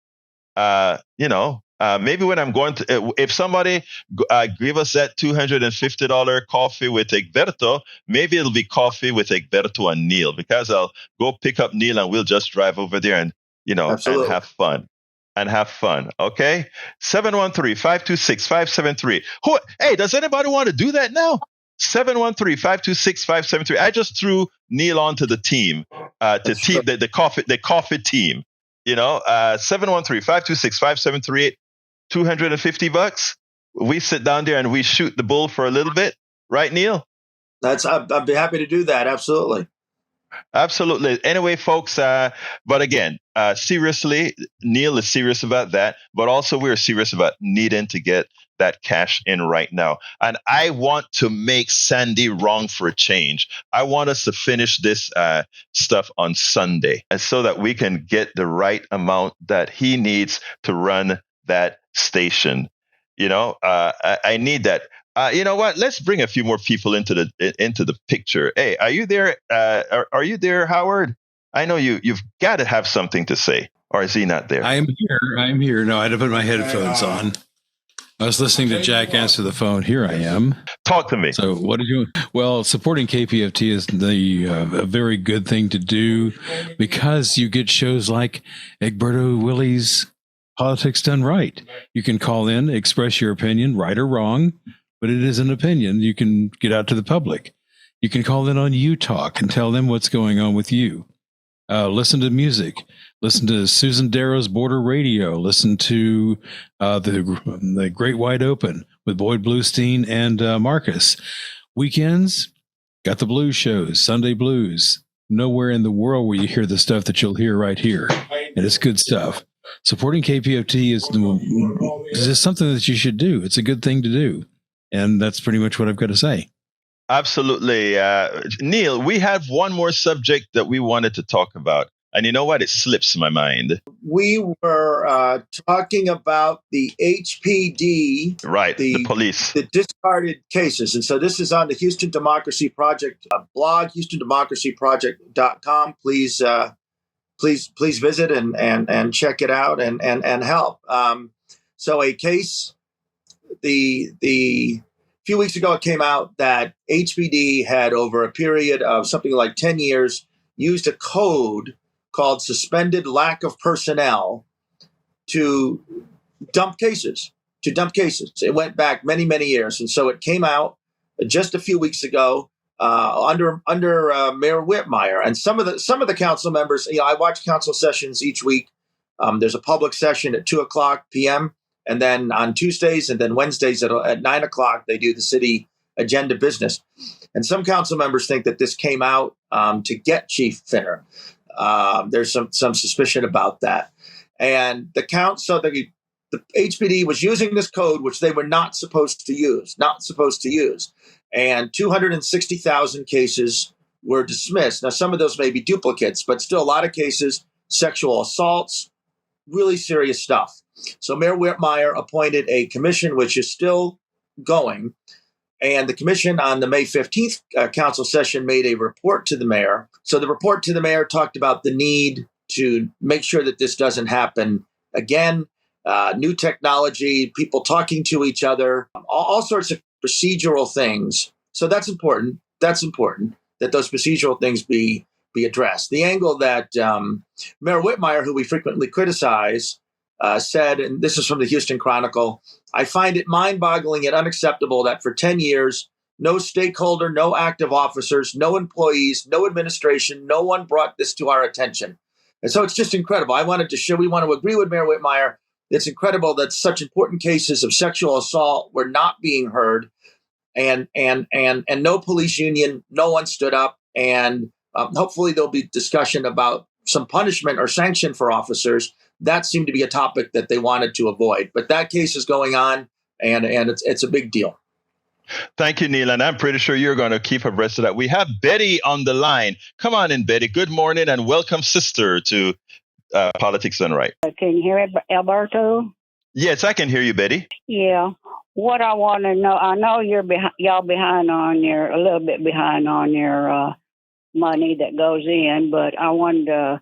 Maybe when I'm going to, if somebody give us that $250 coffee with Egberto, maybe it'll be coffee with Egberto and Neil, because I'll go pick up Neil and we'll just drive over there and, Absolutely. and have fun. Okay. 713-526-5738. Hey, does anybody want to do that now? 713-526-5738. I just threw Neil onto the team, the coffee team. 713-526-5738. $250. We sit down there and we shoot the bull for a little bit, right, Neil? I'd be happy to do that. Absolutely. Anyway, folks, but again, seriously, Neil is serious about that, but also we're serious about needing to get that cash in right now. And I want to make Sandy wrong for a change. I want us to finish this stuff on Sunday, and so that we can get the right amount that he needs to run that station. I need that. You know what? Let's bring a few more people into the picture. Hey, are you there? Are you there, Howard? I know you've got to have something to say, or is he not there? I am here. No, I had to put my headphones on. I was listening to Jack answer the phone. Here I am. Talk to me. So what are you doing? Well, supporting KPFT is a very good thing to do, because you get shows like Egberto Willies, Politics Done Right. You can call in, express your opinion, right or wrong, but it is an opinion. You can get out to the public. You can call in on You Talk and tell them what's going on with you. Listen to music. Listen to Susan Darrow's Border Radio. Listen to the Great Wide Open with Boyd Bluestein and Marcus. Weekends, got the blues shows, Sunday Blues. Nowhere in the world where you hear the stuff that you'll hear right here. And it's good stuff. Supporting KPFT is just something that you should do. It's a good thing to do. And that's pretty much what I've got to say. Absolutely. Neil, we have one more subject that we wanted to talk about. And you know what? It slips my mind. We were talking about the HPD, Right, the police. the discarded cases. And so this is on the Houston Democracy Project blog, HoustonDemocracyProject.com. Please visit and check it out and help. So a case, the few weeks ago, it came out that HPD had, over a period of something like 10 years, used a code called suspended lack of personnel to dump cases. It went back many, many years. And so it came out just a few weeks ago under Mayor Whitmire. And some of the council members, I watch council sessions each week. There's a public session at 2:00 p.m. And then on Tuesdays and then Wednesdays at 9:00, they do the city agenda business. And some council members think that this came out to get Chief Finner. There's some suspicion about that. And the HPD was using this code, which they were not supposed to use. And 260,000 cases were dismissed. Now, some of those may be duplicates, but still a lot of cases, sexual assaults, really serious stuff. So Mayor Whitmire appointed a commission, which is still going. And the commission on the May 15th council session made a report to the mayor. So the report to the mayor talked about the need to make sure that this doesn't happen again. New technology, people talking to each other, all sorts of procedural things. So that's important. That's important that those procedural things be addressed. The angle that Mayor Whitmire, who we frequently criticize, said, and this is from the Houston Chronicle, I find it mind-boggling and unacceptable that for 10 years, no stakeholder, no active officers, no employees, no administration, no one brought this to our attention. And so it's just incredible. We want to agree with Mayor Whitmire. It's incredible that such important cases of sexual assault were not being heard, and no police union, no one stood up, and hopefully there'll be discussion about some punishment or sanction for officers. That seemed to be a topic that they wanted to avoid. But that case is going on, and it's a big deal. Thank you, Neil. And I'm pretty sure you're going to keep abreast of that. We have Betty on the line. Come on in, Betty. Good morning and welcome, sister, to Politics Done Right. Can you hear it, Alberto? Yes, I can hear you, Betty. Yeah. What I want to know, I know y'all behind on a little bit behind on your money that goes in, but I wanted to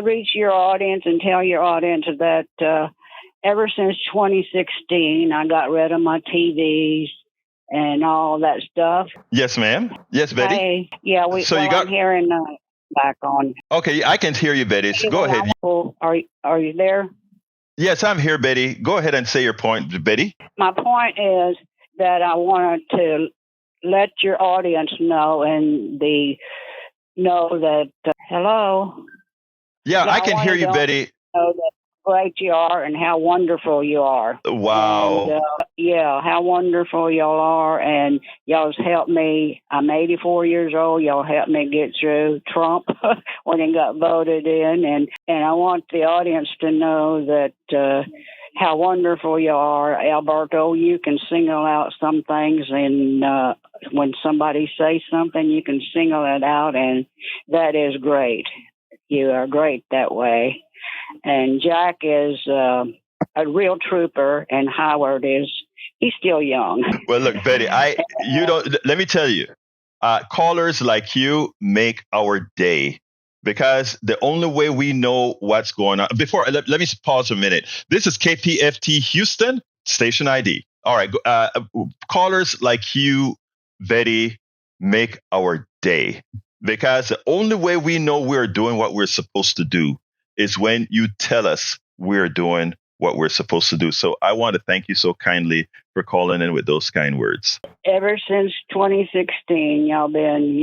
reach your audience and tell your audience that ever since 2016, I got rid of my TVs and all that stuff. Yes, ma'am. Yes, Betty. Hey, yeah, I'm hearing back on. Okay, I can hear you, Betty. So go ahead. Are you there? Yes, I'm here, Betty. Go ahead and say your point, Betty. My point is that I wanted to let your audience know that hello. Yeah, I can hear you, Betty. Know that great you are and how wonderful you are. Wow. And, how wonderful y'all are, and y'all's helped me. I'm 84 years old. Y'all helped me get through Trump when he got voted in, and I want the audience to know that how wonderful you are, Alberto. You can single out some things, and when somebody says something, you can single it out, and that is great. You are great that way. And Jack is a real trooper, and Howard he's still young. Well, look, Betty, let me tell you, callers like you make our day, because the only way we know what's going on. Let me pause a minute. This is KPFT Houston, station ID. All right. Callers like you, Betty, make our day, because the only way we know we're doing what we're supposed to do is when you tell us we're doing what we're supposed to do. So I want to thank you so kindly for calling in with those kind words. Ever since 2016, y'all been,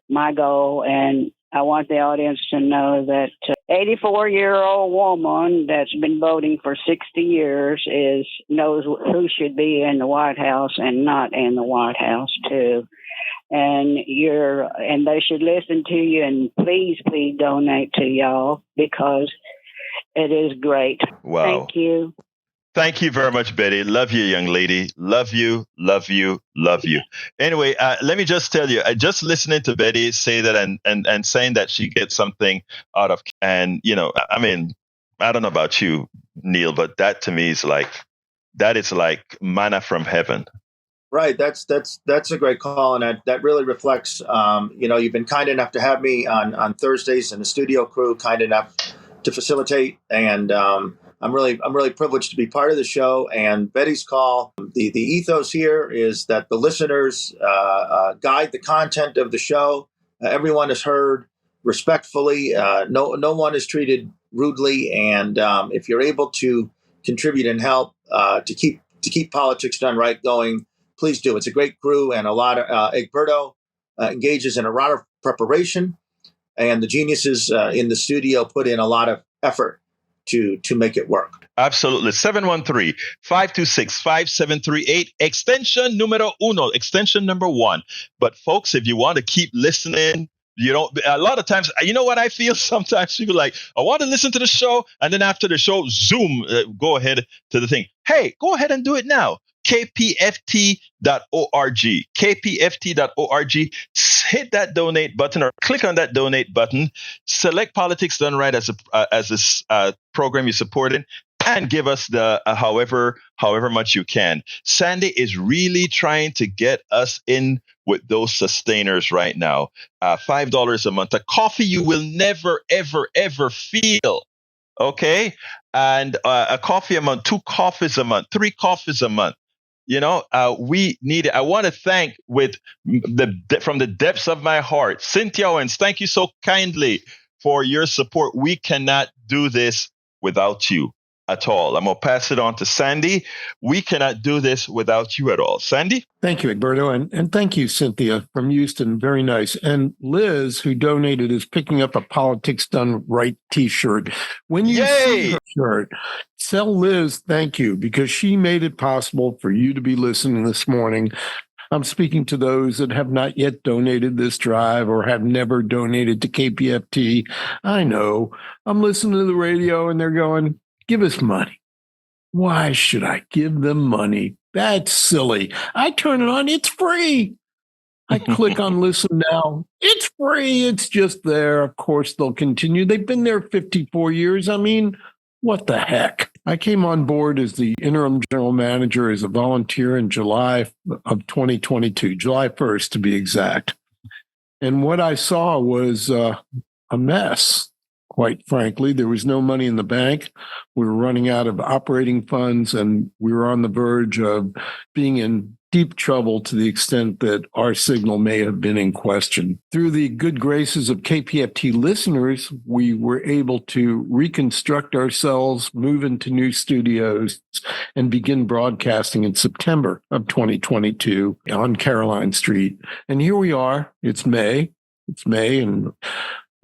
my goal. And I want the audience to know that 84-year-old woman that's been voting for 60 years knows who should be in the White House and not in the White House too. And they should listen to you, and please donate to y'all, because it is great. Wow. Thank you. Thank you very much, Betty. Love you, young lady. Love you, love you, love you. Anyway, let me just tell you, I just listening to Betty say that and saying that she gets something out of, and I mean, I don't know about you, Neil, but that to me is like manna from heaven. Right. That's a great call, and that really reflects. You've been kind enough to have me on Thursdays, and the studio crew kind enough to facilitate, and I'm really privileged to be part of the show. And Betty's call, the ethos here is that the listeners guide the content of the show. Everyone is heard respectfully. No one is treated rudely. And if you're able to contribute and help to keep Politics Done Right going, please do. It's a great crew, and a lot of Egberto engages in a lot of preparation, and the geniuses in the studio put in a lot of effort to make it work. Absolutely. 713-526-5738, extension numero uno, extension number 1. But folks, if you want to keep listening, a lot of times, you know what I feel? Sometimes people like, I want to listen to the show. And then after the show, zoom, go ahead to the thing. Hey, go ahead and do it now. kpft.org, kpft.org. Hit that donate button or click on that donate button. Select Politics Done Right as a program you're supporting, and give us the however much you can. Sandy is really trying to get us in with those sustainers right now. $5 a month, a coffee you will never, ever, ever feel. Okay, and a coffee a month, 2 coffees a month, 3 coffees a month. We need it. I want to thank from the depths of my heart, Cynthia Owens. Thank you so kindly for your support. We cannot do this without you at all. I'm going to pass it on to Sandy. We cannot do this without you at all. Sandy? Thank you, Egberto. And thank you, Cynthia from Houston. Very nice. And Liz, who donated, is picking up a Politics Done Right t-shirt. When you see her shirt, tell Liz thank you, because she made it possible for you to be listening this morning. I'm speaking to those that have not yet donated this drive or have never donated to KPFT. I know. I'm listening to the radio and they're going, give us money. Why should I give them money? That's silly. I turn it on. It's free. I click on listen now. It's free. It's just there. Of course, they'll continue. They've been there 54 years. I mean, what the heck? I came on board as the interim general manager as a volunteer in July of 2022, July 1st to be exact. And what I saw was a mess. Quite frankly, there was no money in the bank. We were running out of operating funds, and we were on the verge of being in deep trouble to the extent that our signal may have been in question. Through the good graces of KPFT listeners, we were able to reconstruct ourselves, move into new studios, and begin broadcasting in September of 2022 on Caroline Street. And here we are. It's May, and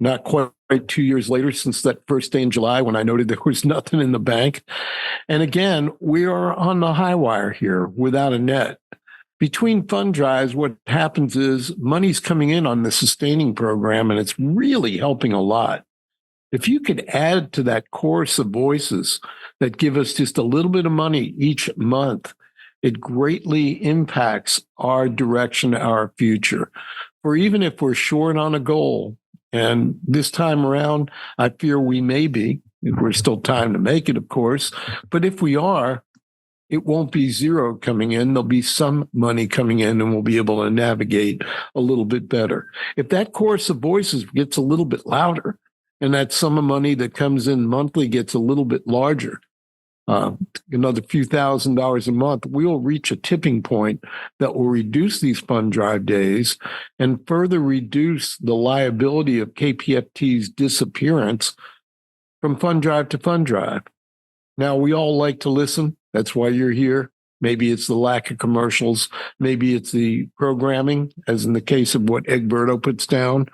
not quite 2 years later since that first day in July when I noted there was nothing in the bank. And again, we are on the high wire here without a net. Between fund drives, what happens is money's coming in on the sustaining program, and it's really helping a lot. If you could add to that chorus of voices that give us just a little bit of money each month, it greatly impacts our direction, our future. For even if we're short on a goal, and this time around, I fear we may be, if we're still time to make it, of course. But if we are, it won't be zero coming in. There'll be some money coming in, and we'll be able to navigate a little bit better. If that chorus of voices gets a little bit louder, and that sum of money that comes in monthly gets a little bit larger, another few $1,000s a month, we'll reach a tipping point that will reduce these fund drive days and further reduce the liability of KPFT's disappearance from fund drive to fund drive. Now, we all like to listen. That's why you're here. Maybe it's the lack of commercials. Maybe it's the programming, as in the case of what Egberto puts down.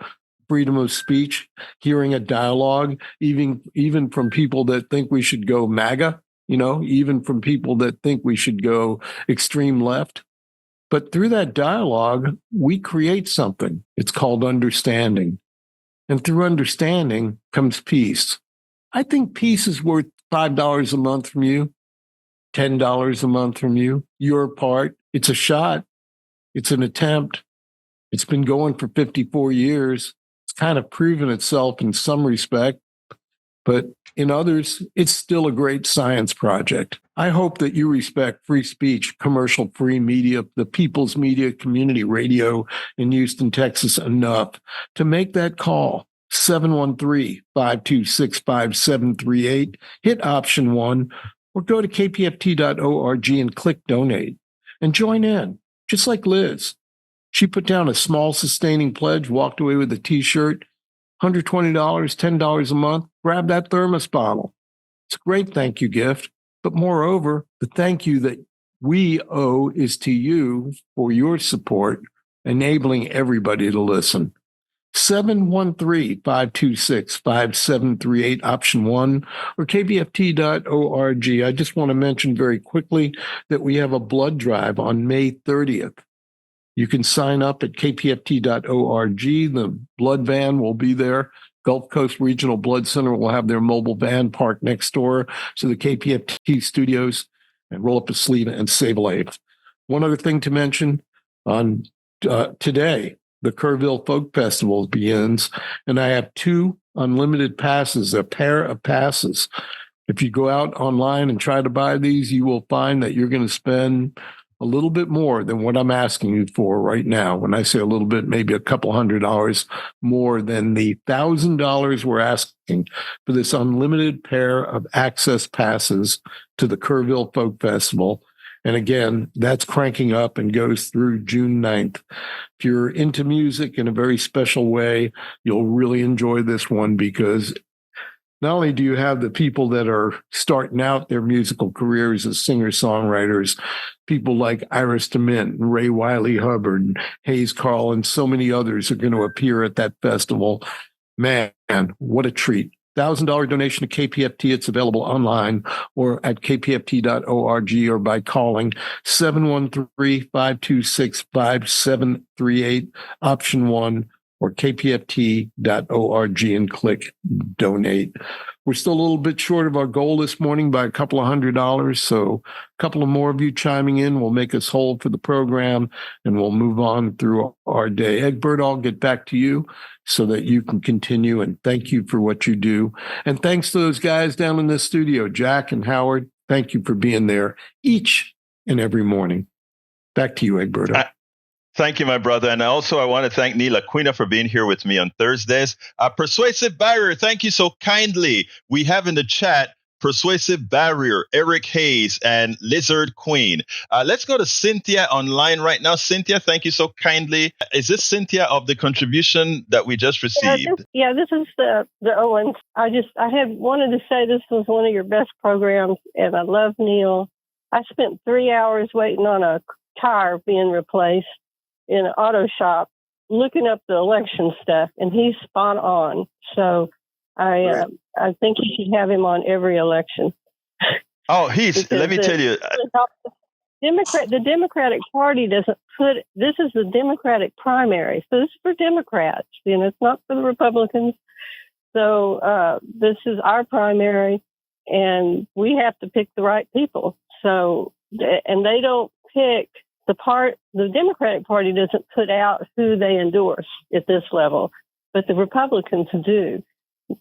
Freedom of speech, hearing a dialogue, even from people that think we should go MAGA, even from people that think we should go extreme left. But through that dialogue, we create something. It's called understanding. And through understanding comes peace. I think peace is worth $5 a month from you. $10 a month from you, your part. It's a shot. It's an attempt. It's been going for 54 years. It's kind of proven itself in some respect, but in others, it's still a great science project. I hope that you respect free speech, commercial-free media, the People's Media Community Radio in Houston, Texas, enough to make that call. 713-526-5738. Hit option 1 or go to kpft.org and click donate and join in, just like Liz. She put down a small sustaining pledge, walked away with a T-shirt, $120, $10 a month. Grab that thermos bottle. It's a great thank you gift. But moreover, the thank you that we owe is to you for your support, enabling everybody to listen. 713-526-5738, option 1, or kpft.org. I just want to mention very quickly that we have a blood drive on May 30th. You can sign up at kpft.org. The blood van will be there. Gulf Coast Regional Blood Center will have their mobile van parked next door to the KPFT studios, and roll up a sleeve and save a life. One other thing to mention, on today, the Kerrville Folk Festival begins, and I have 2 unlimited passes, a pair of passes. If you go out online and try to buy these, you will find that you're going to spend a little bit more than what I'm asking you for right now. When I say a little bit, maybe a couple $100 more than the $1,000 we're asking for this unlimited pair of access passes to the Kerrville Folk Festival. And again, that's cranking up and goes through June 9th. If you're into music in a very special way, you'll really enjoy this one, because not only do you have the people that are starting out their musical careers as singer-songwriters, people like Iris DeMint and Ray Wiley Hubbard and Hayes Carl and so many others are going to appear at that festival. Man, what a treat. $1,000 donation to KPFT. It's available online or at kpft.org or by calling 713-526-5738, option 1, or kpft.org and click donate. We're still a little bit short of our goal this morning by a couple of $100. So a couple of more of you chiming in will make us whole for the program, and we'll move on through our day. Egberto, I'll get back to you so that you can continue, and thank you for what you do. And thanks to those guys down in the studio, Jack and Howard. Thank you for being there each and every morning. Back to you, Egberto. Thank you, my brother. And also, I want to thank Neil Aquino for being here with me on Thursdays. Persuasive Barrier, thank you so kindly. We have in the chat Persuasive Barrier, Eric Hayes, and Lizard Queen. Let's go to Cynthia online right now. Cynthia, thank you so kindly. Is this Cynthia of the contribution that we just received? This is the Owens. I had wanted to say this was one of your best programs, and I love Neil. I spent 3 hours waiting on a tire being replaced in an auto shop, looking up the election stuff, and he's spot on. So I think you should have him on every election. Oh, let me tell you. The Democratic Party doesn't this is the Democratic primary. So this is for Democrats, it's not for the Republicans. So this is our primary, and we have to pick the right people. So, and they don't pick the Democratic Party doesn't put out who they endorse at this level, but the Republicans do.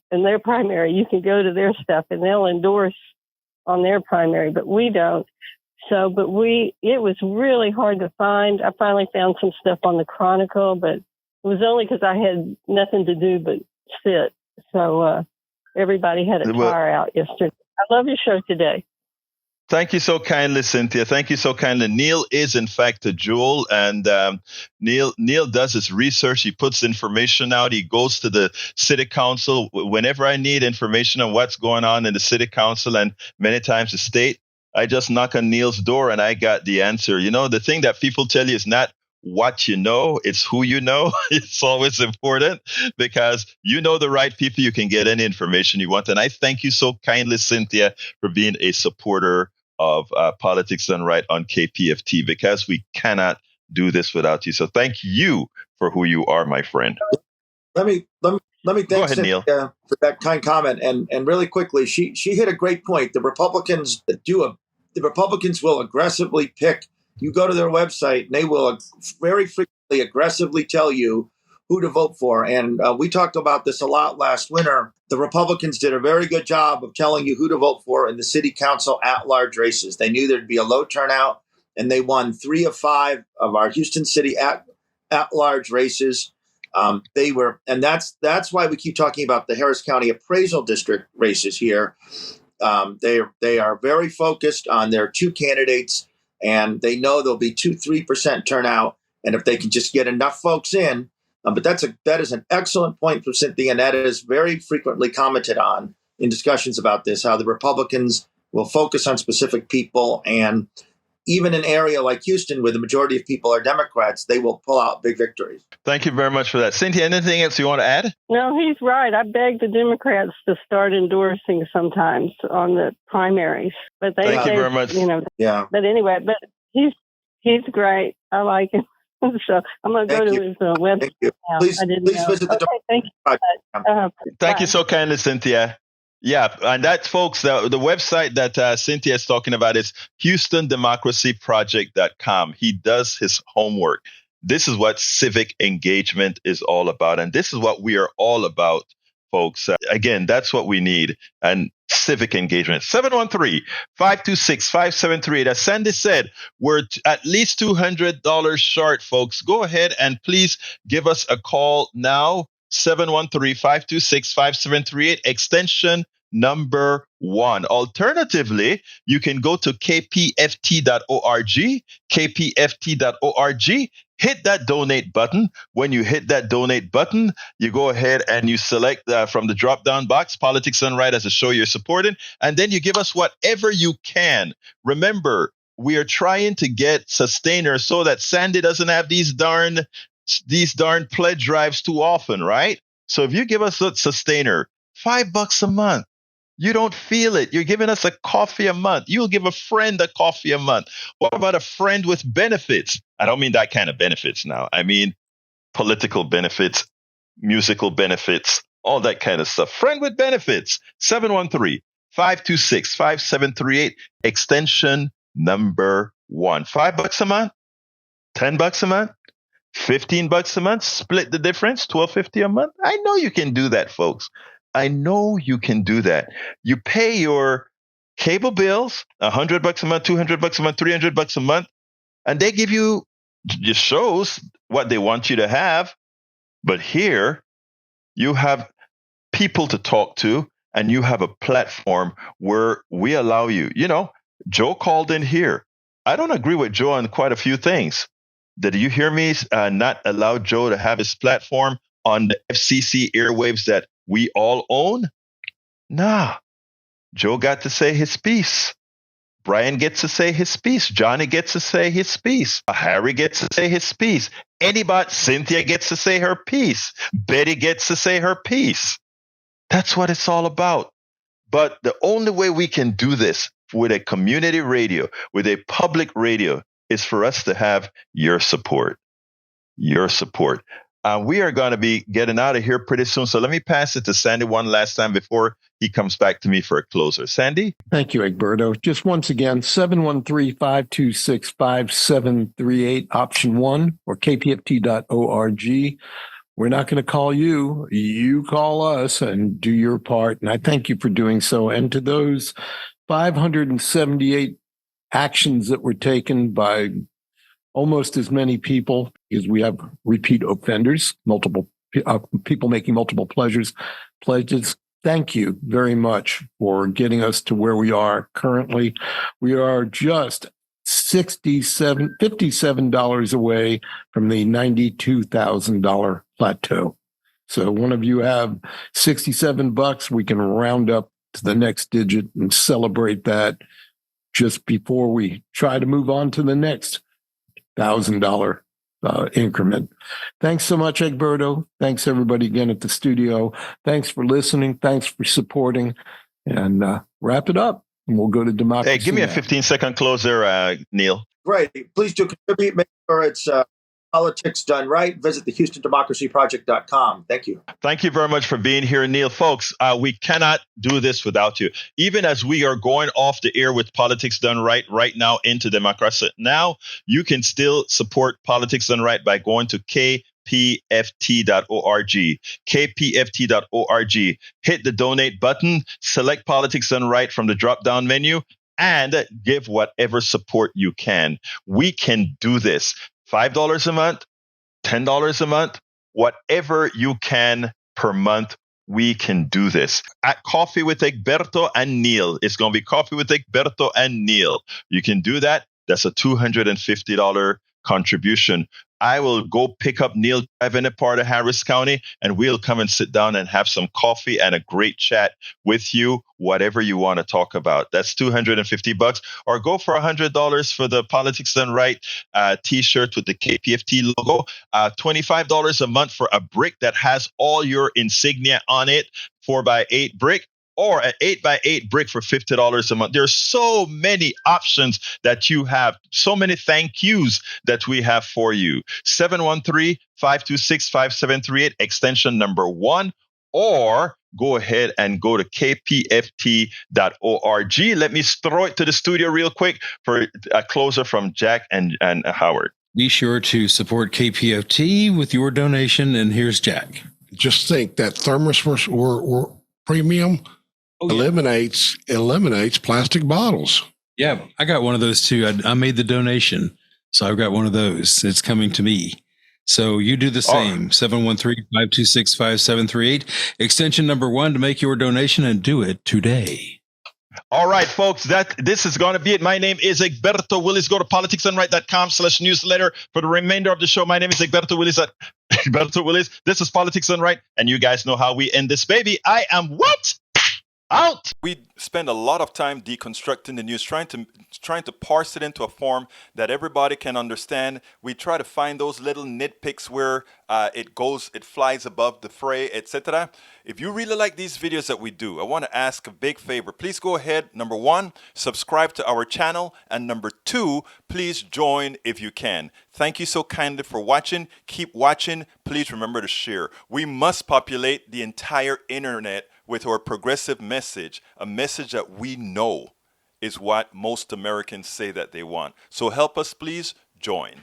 In their primary, you can go to their stuff and they'll endorse on their primary, but we don't. So, it was really hard to find. I finally found some stuff on the Chronicle, but it was only because I had nothing to do but sit. So, everybody had a tire out yesterday. I love your show today. Thank you so kindly, Cynthia. Thank you so kindly. Neil is, in fact, a jewel, and Neil does his research. He puts information out. He goes to the city council whenever I need information on what's going on in the city council and many times the state. I just knock on Neil's door and I got the answer. The thing that people tell you is not what you know, it's who you know. It's always important because you know the right people. You can get any information you want. And I thank you so kindly, Cynthia, for being a supporter of Politics Done Right on KPFT, because we cannot do this without you. So thank you for who you are, my friend. Let me thank Cynthia for that kind comment. And really quickly, she hit a great point. The Republicans do a the Republicans will aggressively pick. You go to their website, and they will very frequently aggressively tell you who to vote for. And we talked about this a lot last winter. The Republicans did a very good job of telling you who to vote for in the city council at-large races. They knew there'd be a low turnout, and they won 3 of 5 of our Houston City at-large races. And that's why we keep talking about the Harris County Appraisal District races here. They are very focused on their 2 candidates, and they know there'll be 2-3% turnout. And if they can just get enough folks in, but that is an excellent point from Cynthia, and that is very frequently commented on in discussions about this, how the Republicans will focus on specific people. And even in an area like Houston, where the majority of people are Democrats, they will pull out big victories. Thank you very much for that. Cynthia, anything else you want to add? No, he's right. I beg the Democrats to start endorsing sometimes on the primaries. But Thank you very much. Yeah. But anyway, but he's great. I like him. So I'm going to go to his website. Thank you. Now. Please visit the thank you. Thank you so kindly, Cynthia. Yeah, and that, folks, the website that Cynthia is talking about is HoustonDemocracyProject.com. He does his homework. This is what civic engagement is all about, and this is what we are all about, folks. Again, that's what we need, and civic engagement. 713-526-5738. As Sandy said, we're at least $200 short, folks. Go ahead and please give us a call now. 713-526-5738, extension number 1. Alternatively, you can go to kpft.org, kpft.org, hit that donate button. When you hit that donate button, you go ahead and you select from the drop-down box, Politics Done Right as a show you're supporting, and then you give us whatever you can. Remember, we are trying to get sustainers so that Sandy doesn't have these darn pledge drives too often, right? So if you give us a sustainer, $5 a month, you don't feel it. You're giving us a coffee a month. You'll give a friend a coffee a month. What about a friend with benefits? I don't mean that kind of benefits now. I mean political benefits, musical benefits, all that kind of stuff. Friend with benefits, 713-526-5738, extension number 1. $5 a month, $10 a month, $15 a month, split the difference, $12.50 a month. I know you can do that, folks. I know you can do that. You pay your cable bills, $100 a month, $200 a month, $300 a month, and they give you just shows what they want you to have. But here you have people to talk to, and you have a platform where we allow you. Joe called in here. I don't agree with Joe on quite a few things. Did you hear me not allow Joe to have his platform on the FCC airwaves that we all own? Nah. Joe got to say his piece. Brian gets to say his piece. Johnny gets to say his piece. Harry gets to say his piece. Cynthia gets to say her piece. Betty gets to say her piece. That's what it's all about. But the only way we can do this with a community radio, with a public radio, is for us to have your support. Your support. We are going to be getting out of here pretty soon. So let me pass it to Sandy one last time before he comes back to me for a closer. Sandy? Thank you, Egberto. Just once again, 713-526-5738, option 1, or kpft.org. We're not going to call you. You call us and do your part. And I thank you for doing so. And to those 578 actions that were taken by almost as many people, because we have repeat offenders, multiple people making multiple pledges. Thank you very much for getting us to where we are currently. We are just $57 away from the $92,000 plateau. So one of you have $67, we can round up to the next digit and celebrate that just before we try to move on to the next $1,000 increment. Thanks so much, Egberto. Thanks everybody again at the studio. Thanks for listening. Thanks for supporting. And wrap it up. And we'll go to democracy. Hey, give me a 15-second closer, Neil. Great. Please do contribute. Make sure it's Politics Done Right. Visit the HoustonDemocracyProject.com. Thank you. Thank you very much for being here, Neil. Folks, we cannot do this without you. Even as we are going off the air with Politics Done right now into Democracy Now, you can still support Politics Done Right by going to kpft.org. kpft.org. Hit the donate button, select Politics Done Right from the drop-down menu, and give whatever support you can. We can do this. $5 a month, $10 a month, whatever you can per month, we can do this. At Coffee with Egberto and Neil, it's going to be Coffee with Egberto and Neil. You can do that. That's a $250 contribution. I will go pick up Neil in a part of Harris County, and we'll come and sit down and have some coffee and a great chat with you, whatever you want to talk about. That's $250, or go for $100 for the Politics Done Right T-shirt with the KPFT logo. $25 a month for a brick that has all your insignia on it, 4x8 brick. Or an 8x8 brick for $50 a month. There's so many options that you have, so many thank yous that we have for you. 713-526-5738, extension number 1, or go ahead and go to kpft.org. Let me throw it to the studio real quick for a closer from Jack and Howard. Be sure to support KPFT with your donation, and here's Jack. Just think that thermos premium eliminates plastic bottles. Yeah, I got one of those too. I made the donation, so I've got one of those. It's coming to me. So you do the same. 713-526-5738, extension number 1 to make your donation, and do it today. All right, folks, this is going to be it. My name is Egberto Willis. Go to politicsdoneright.com/newsletter for the remainder of the show. My name is Egberto Willis at Egberto Willis. This is Politics Done Right, and you guys know how we end this baby. I am what? Out. We spend a lot of time deconstructing the news, trying to parse it into a form that everybody can understand. We try to find those little nitpicks where it flies above the fray, etc. If you really like these videos that we do, I want to ask a big favor. Please go ahead. Number 1, subscribe to our channel, and number 2, please join if you can. Thank you so kindly for watching. Keep watching. Please remember to share. We must populate the entire internet with our progressive message, a message that we know is what most Americans say that they want. So help us, please join.